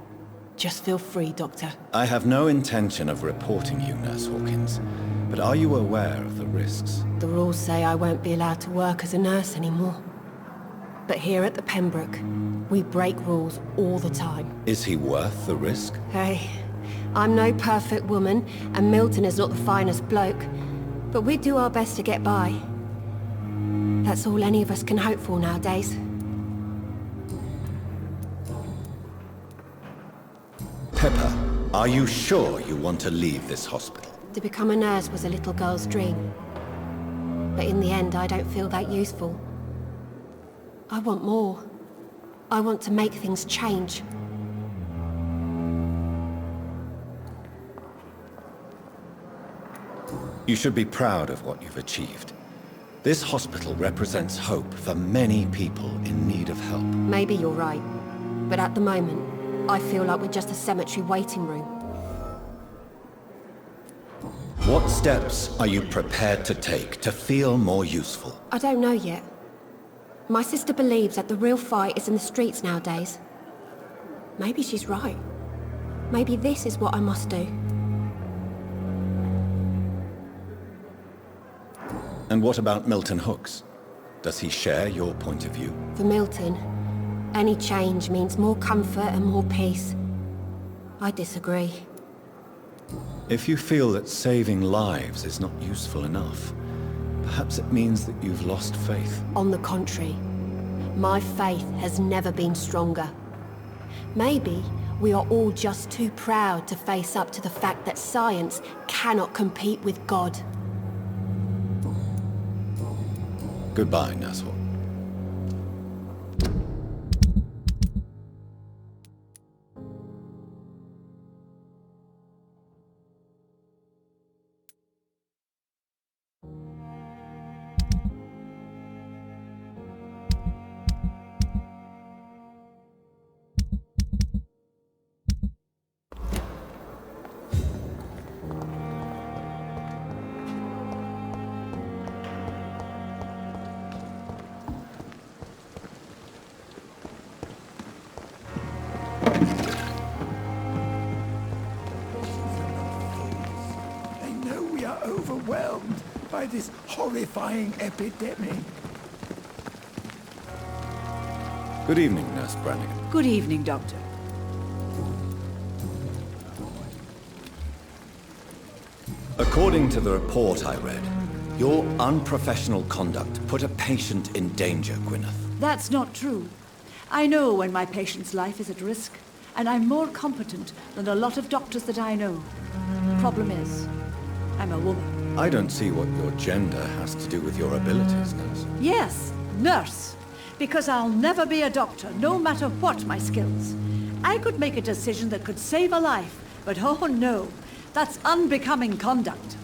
just feel free, Doctor. I have no intention of reporting you, Nurse Hawkins. But are you aware of the risks? The rules say I won't be allowed to work as a nurse anymore. But here at the Pembroke, we break rules all the time. Is he worth the risk? Hey, I'm no perfect woman, and Milton is not the finest bloke. But we do our best to get by. That's all any of us can hope for nowadays. Pepper, are you sure you want to leave this hospital? To become a nurse was a little girl's dream. But in the end, I don't feel that useful. I want more. I want to make things change. You should be proud of what you've achieved. This hospital represents hope for many people in need of help. Maybe you're right. But at the moment, I feel like we're just a cemetery waiting room. What steps are you prepared to take to feel more useful? I don't know yet. My sister believes that the real fight is in the streets nowadays. Maybe she's right. Maybe this is what I must do. And what about Milton Hooks? Does he share your point of view? For Milton, any change means more comfort and more peace. I disagree. If you feel that saving lives is not useful enough, perhaps it means that you've lost faith. On the contrary, my faith has never been stronger. Maybe we are all just too proud to face up to the fact that science cannot compete with God. Goodbye, Nurse Hawkins. Overwhelmed by this horrifying epidemic. Good evening, Nurse Brannigan. Good evening, Doctor. According to the report I read, your unprofessional conduct put a patient in danger, Gwyneth. That's not true. I know when my patient's life is at risk, and I'm more competent than a lot of doctors that I know. Problem is, I'm a woman. I don't see what your gender has to do with your abilities, Nurse. Yes, nurse. Because I'll never be a doctor, no matter what my skills. I could make a decision that could save a life, but oh no, that's unbecoming conduct.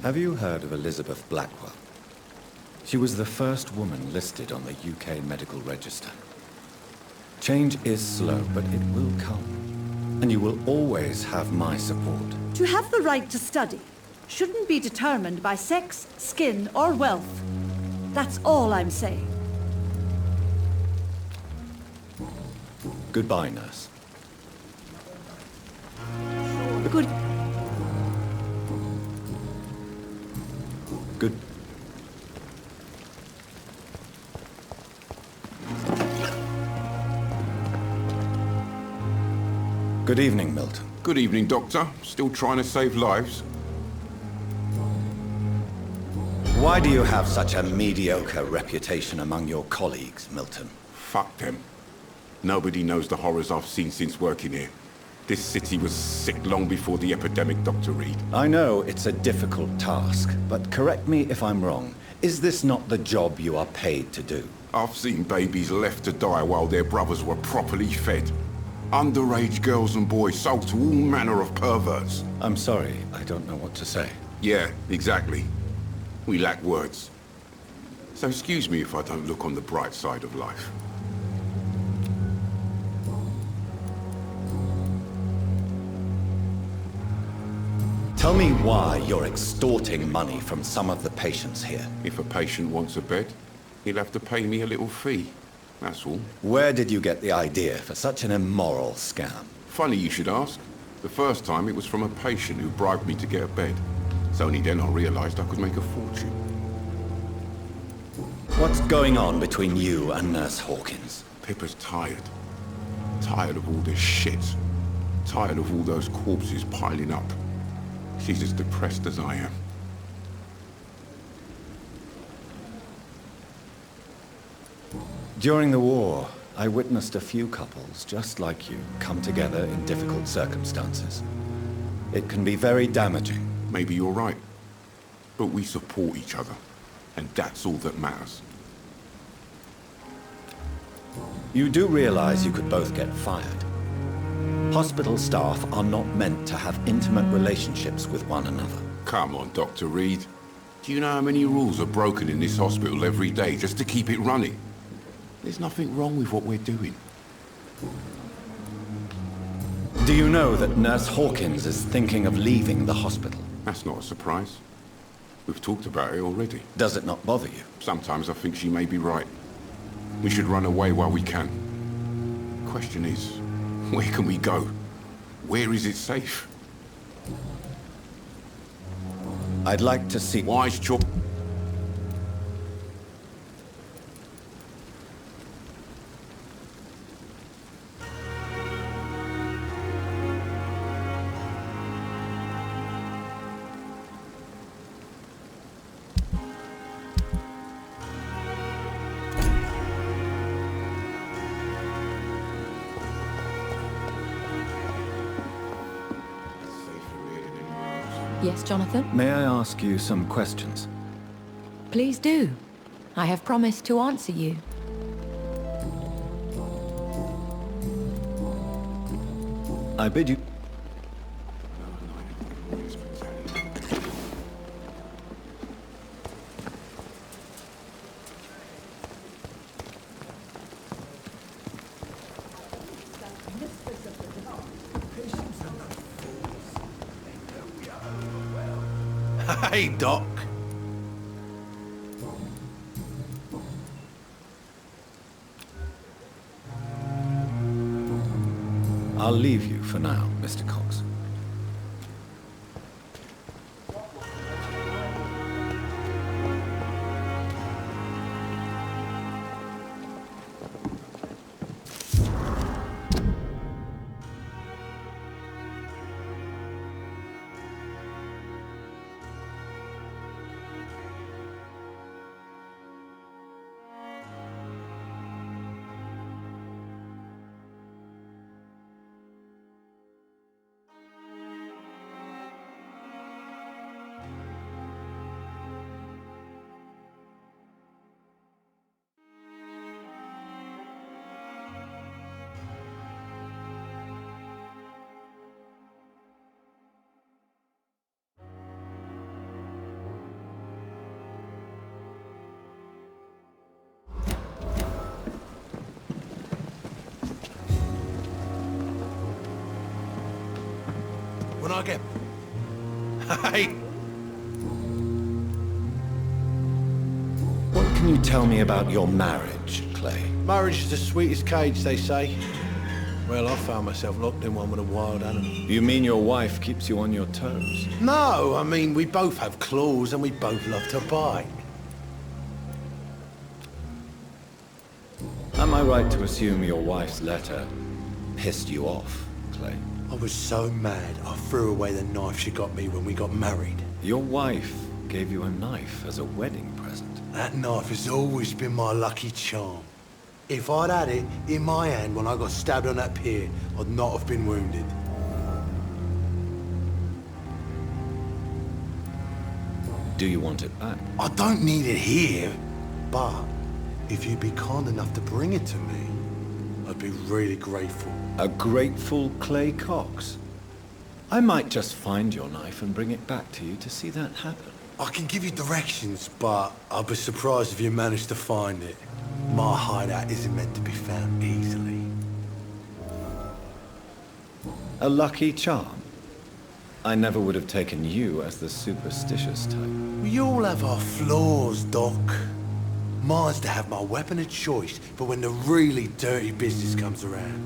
Have you heard of Elizabeth Blackwell? She was the first woman listed on the UK Medical Register. Change is slow, but it will come. And you will always have my support. To have the right to study shouldn't be determined by sex, skin, or wealth. That's all I'm saying. Goodbye, nurse. Good... Good... Good evening, Milton. Good evening, Doctor. Still trying to save lives? Why do you have such a mediocre reputation among your colleagues, Milton? Fuck them. Nobody knows the horrors I've seen since working here. This city was sick long before the epidemic, Dr. Reed. I know it's a difficult task, but correct me if I'm wrong. Is this not the job you are paid to do? I've seen babies left to die while their brothers were properly fed. Underage girls and boys sold to all manner of perverts. I'm sorry, I don't know what to say. Yeah, exactly. We lack words. So excuse me if I don't look on the bright side of life. Tell me why you're extorting money from some of the patients here. If a patient wants a bed, he'll have to pay me a little fee. That's all. Where did you get the idea for such an immoral scam? Funny you should ask. The first time it was from a patient who bribed me to get a bed. It's only then I realized I could make a fortune. What's going on between you and Nurse Hawkins? Pippa's tired. Tired of all this shit. Tired of all those corpses piling up. She's as depressed as I am. During the war, I witnessed a few couples, just like you, come together in difficult circumstances. It can be very damaging. Maybe you're right. But we support each other. And that's all that matters. You do realize you could both get fired. Hospital staff are not meant to have intimate relationships with one another. Come on, Dr. Reed. Do you know how many rules are broken in this hospital every day just to keep it running? There's nothing wrong with what we're doing. Do you know that Nurse Hawkins is thinking of leaving the hospital? That's not a surprise. We've talked about it already. Does it not bother you? Sometimes I think she may be right. We should run away while we can. Question is, where can we go? Where is it safe? I'd like to see... Wise choice. Yes, Jonathan? May I ask you some questions? Please do. I have promised to answer you. I bid you... Hey, Doc. I'll leave you for now, Mr. Cox. When I get... Hey! What can you tell me about your marriage, Clay? Marriage is the sweetest cage, they say. Well, I found myself locked in one with a wild animal. You mean your wife keeps you on your toes? No, I mean, we both have claws and we both love to bite. Am I right to assume your wife's letter pissed you off, Clay? I was so mad, I threw away the knife she got me when we got married. Your wife gave you a knife as a wedding present. That knife has always been my lucky charm. If I'd had it in my hand when I got stabbed on that pier, I'd not have been wounded. Do you want it back? I don't need it here, but if you'd be kind enough to bring it to me, I'd be really grateful. A grateful Clay Cox? I might just find your knife and bring it back to you to see that happen. I can give you directions, but I'd be surprised if you managed to find it. My hideout isn't meant to be found easily. A lucky charm? I never would have taken you as the superstitious type. We all have our flaws, Doc. Mine's to have my weapon of choice for when the really dirty business comes around.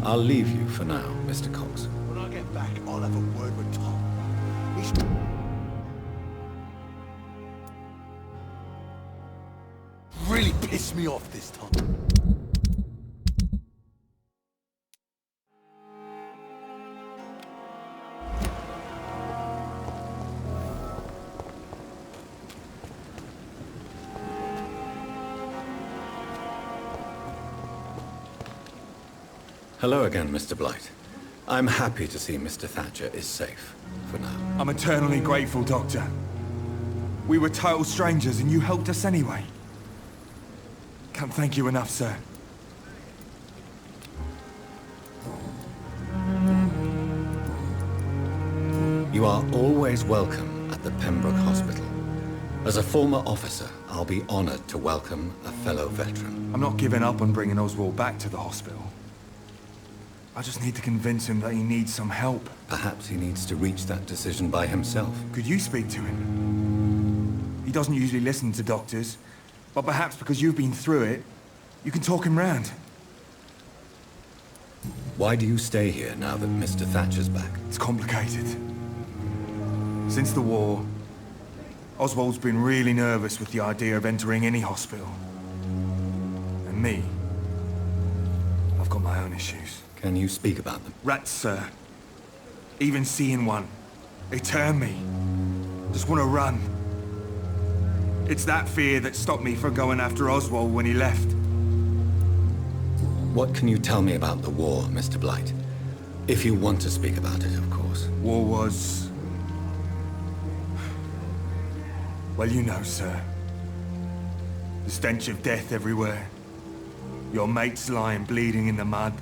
I'll leave you for now, Mr. Cox. When I get back, I'll have a word with Tom. He's really pissed me off this time. Hello again, Mr. Blight. I'm happy to see Mr. Thatcher is safe, for now. I'm eternally grateful, Doctor. We were total strangers and you helped us anyway. Can't thank you enough, sir. You are always welcome at the Pembroke Hospital. As a former officer, I'll be honored to welcome a fellow veteran. I'm not giving up on bringing Oswald back to the hospital. I just need to convince him that he needs some help. Perhaps he needs to reach that decision by himself. Could you speak to him? He doesn't usually listen to doctors, but perhaps because you've been through it, you can talk him round. Why do you stay here now that Mr. Thatcher's back? It's complicated. Since the war, Oswald's been really nervous with the idea of entering any hospital. And me, I've got my own issues. Can you speak about them? Rats, sir. Even seeing one, they turn me. Just want to run. It's that fear that stopped me from going after Oswald when he left. What can you tell me about the war, Mr. Blight? If you want to speak about it, of course. War was... well, you know, sir. The stench of death everywhere. Your mates lying bleeding in the mud.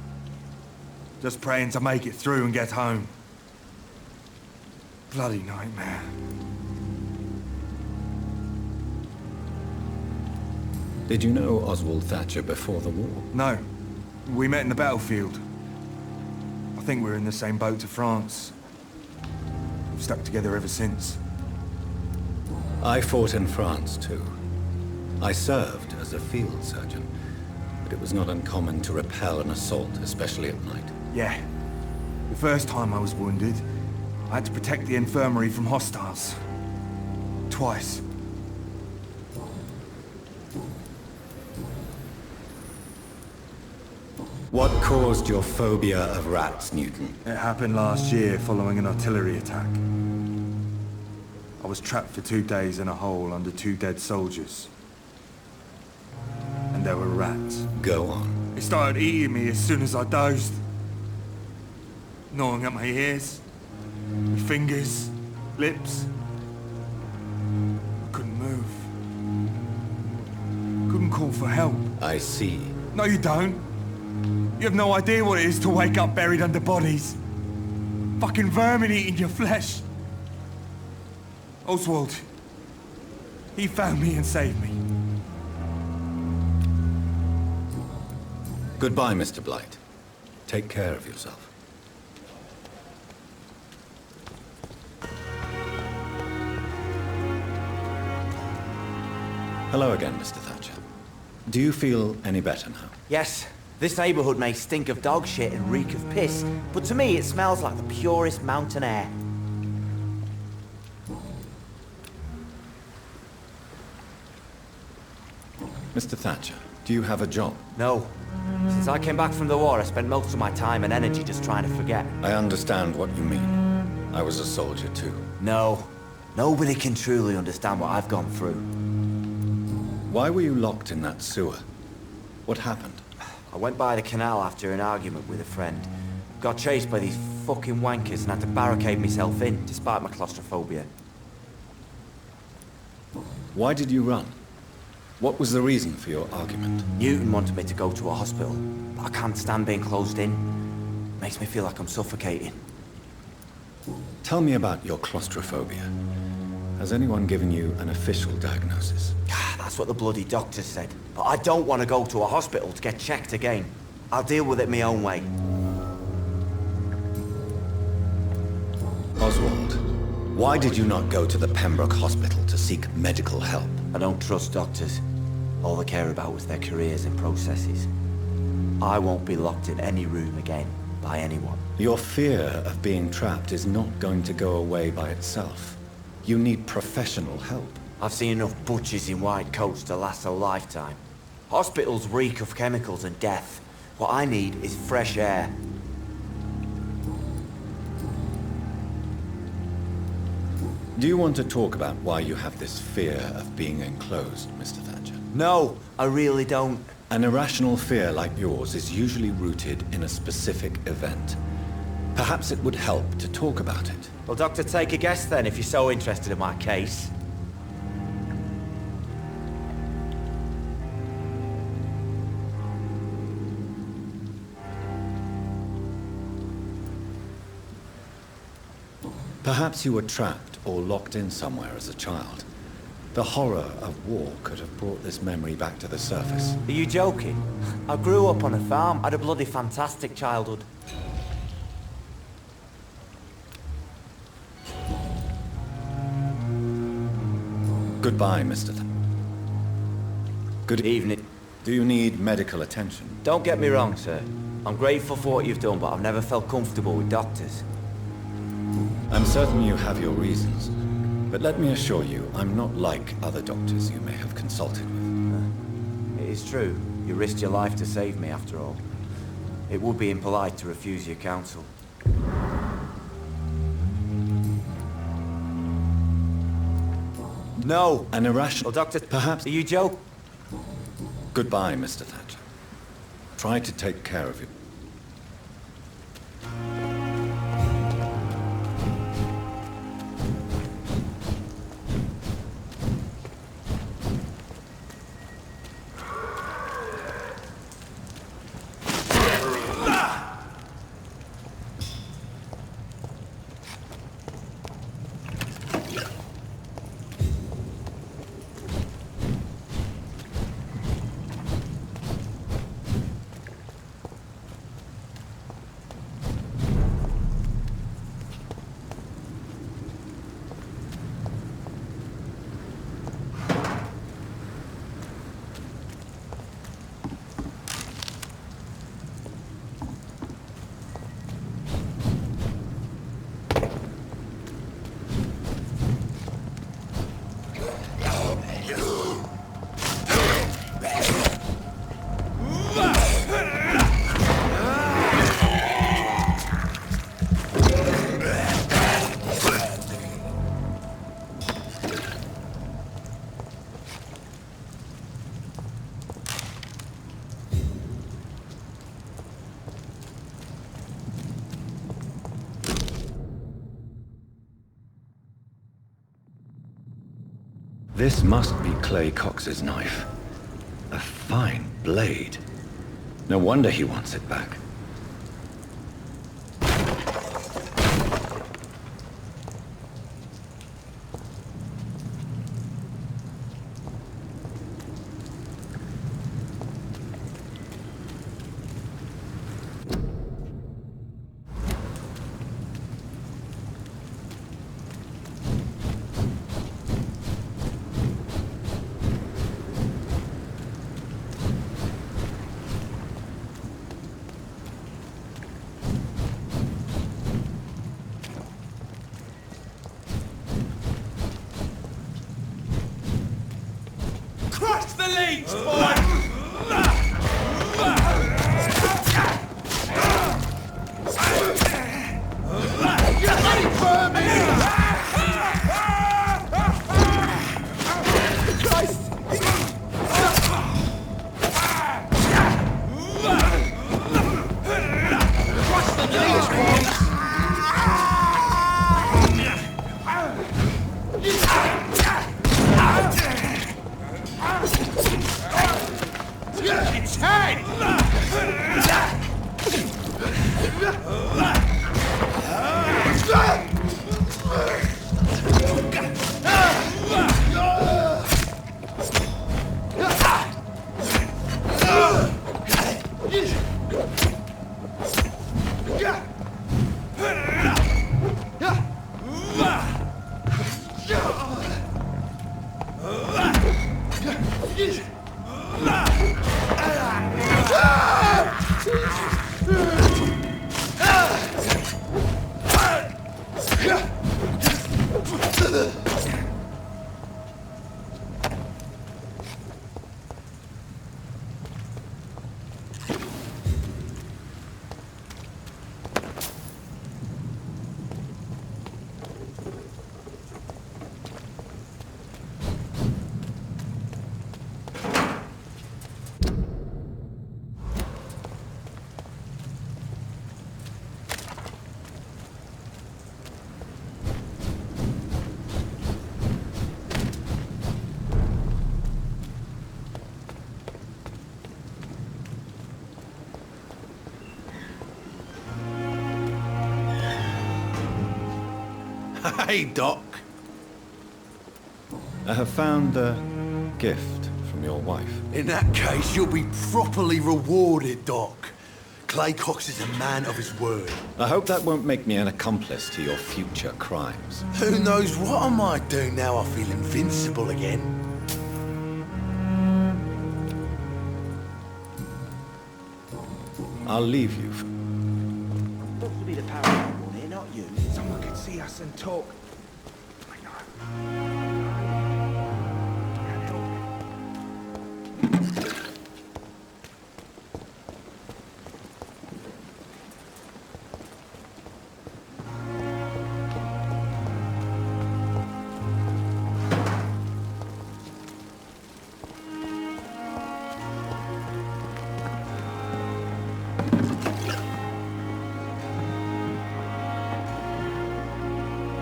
Just praying to make it through and get home. Bloody nightmare. Did you know Oswald Thatcher before the war? No. We met in the battlefield. I think we're in the same boat to France. We've stuck together ever since. I fought in France, too. I served as a field surgeon, but it was not uncommon to repel an assault, especially at night. Yeah. The first time I was wounded, I had to protect the infirmary from hostiles. Twice. What caused your phobia of rats, Newton? It happened last year following an artillery attack. I was trapped for 2 days in a hole under 2 dead soldiers. And there were rats. Go on. They started eating me as soon as I dozed. Gnawing at my ears, my fingers, lips. I couldn't move. Couldn't call for help. I see. No, you don't. You have no idea what it is to wake up buried under bodies. Fucking vermin eating your flesh. Oswald, he found me and saved me. Goodbye, Mr. Blight. Take care of yourself. Hello again, Mr. Thatcher. Do you feel any better now? Yes. This neighborhood may stink of dog shit and reek of piss, but to me it smells like the purest mountain air. Mr. Thatcher, do you have a job? No. Since I came back from the war, I spent most of my time and energy just trying to forget. I understand what you mean. I was a soldier too. No. Nobody can truly understand what I've gone through. Why were you locked in that sewer? What happened? I went by the canal after an argument with a friend. Got chased by these fucking wankers and had to barricade myself in, despite my claustrophobia. Why did you run? What was the reason for your argument? Newton wanted me to go to a hospital, but I can't stand being closed in. Makes me feel like I'm suffocating. Tell me about your claustrophobia. Has anyone given you an official diagnosis? That's what the bloody doctor said. But I don't want to go to a hospital to get checked again. I'll deal with it my own way. Oswald, why did you not go to the Pembroke Hospital to seek medical help? I don't trust doctors. All they care about is their careers and processes. I won't be locked in any room again by anyone. Your fear of being trapped is not going to go away by itself. You need professional help. I've seen enough butchers in white coats to last a lifetime. Hospitals reek of chemicals and death. What I need is fresh air. Do you want to talk about why you have this fear of being enclosed, Mr. Thatcher? No, I really don't. An irrational fear like yours is usually rooted in a specific event. Perhaps it would help to talk about it. Well, Doctor, take a guess then, if you're so interested in my case. Perhaps you were trapped or locked in somewhere as a child. The horror of war could have brought this memory back to the surface. Are you joking? I grew up on a farm, had a bloody fantastic childhood. Goodbye, Mr. Good evening. Do you need medical attention? Don't get me wrong, sir. I'm grateful for what you've done, but I've never felt comfortable with doctors. I'm certain you have your reasons, but let me assure you, I'm not like other doctors you may have consulted with. It is true. You risked your life to save me, after all. It would be impolite to refuse your counsel. No! An irrational... Well, Doctor, perhaps... Are you joking? Goodbye, Mr. Thatcher. Try to take care of it. This must be Clay Cox's knife. A fine blade. No wonder he wants it back. Crush the leech, boy! Crush the leech! Hey, Doc. I have found the gift from your wife. In that case, you'll be properly rewarded, Doc. Clay Cox is a man of his word. I hope that won't make me an accomplice to your future crimes. Who knows what I might do now I feel invincible again. I'll leave you. Supposed to be the paranormal one here, not you. Someone could see us and talk.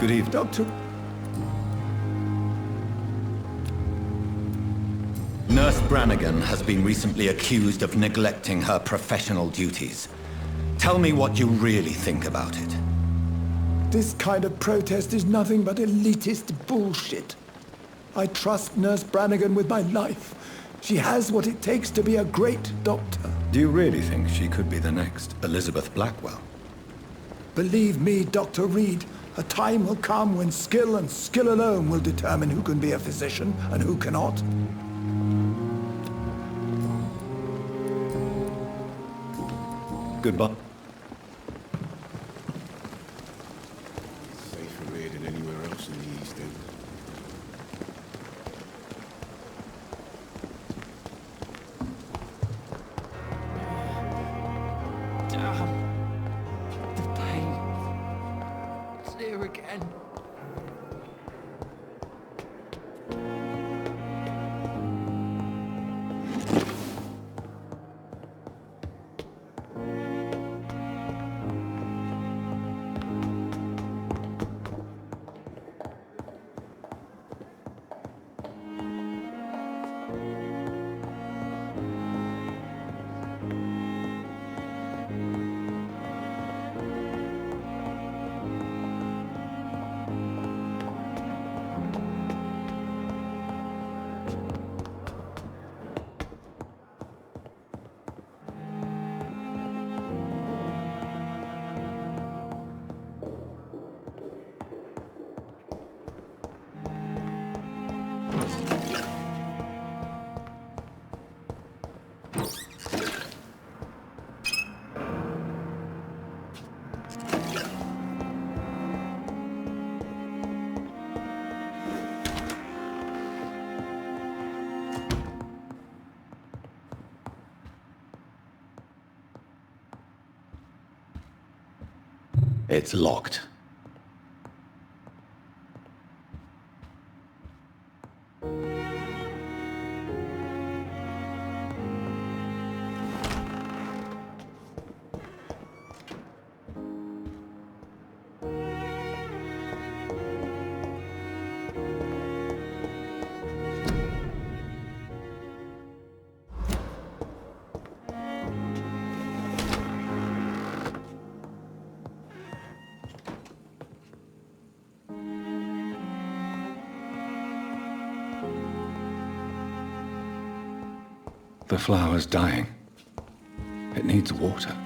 Good evening. Doctor. Nurse Brannigan has been recently accused of neglecting her professional duties. Tell me what you really think about it. This kind of protest is nothing but elitist bullshit. I trust Nurse Brannigan with my life. She has what it takes to be a great doctor. Do you really think she could be the next Elizabeth Blackwell? Believe me, Dr. Reed, a time will come when skill and skill alone will determine who can be a physician and who cannot. Goodbye. Safer here than anywhere else in the East End. Damn. The pain. It's here again. It's locked. The flower's dying. It needs water.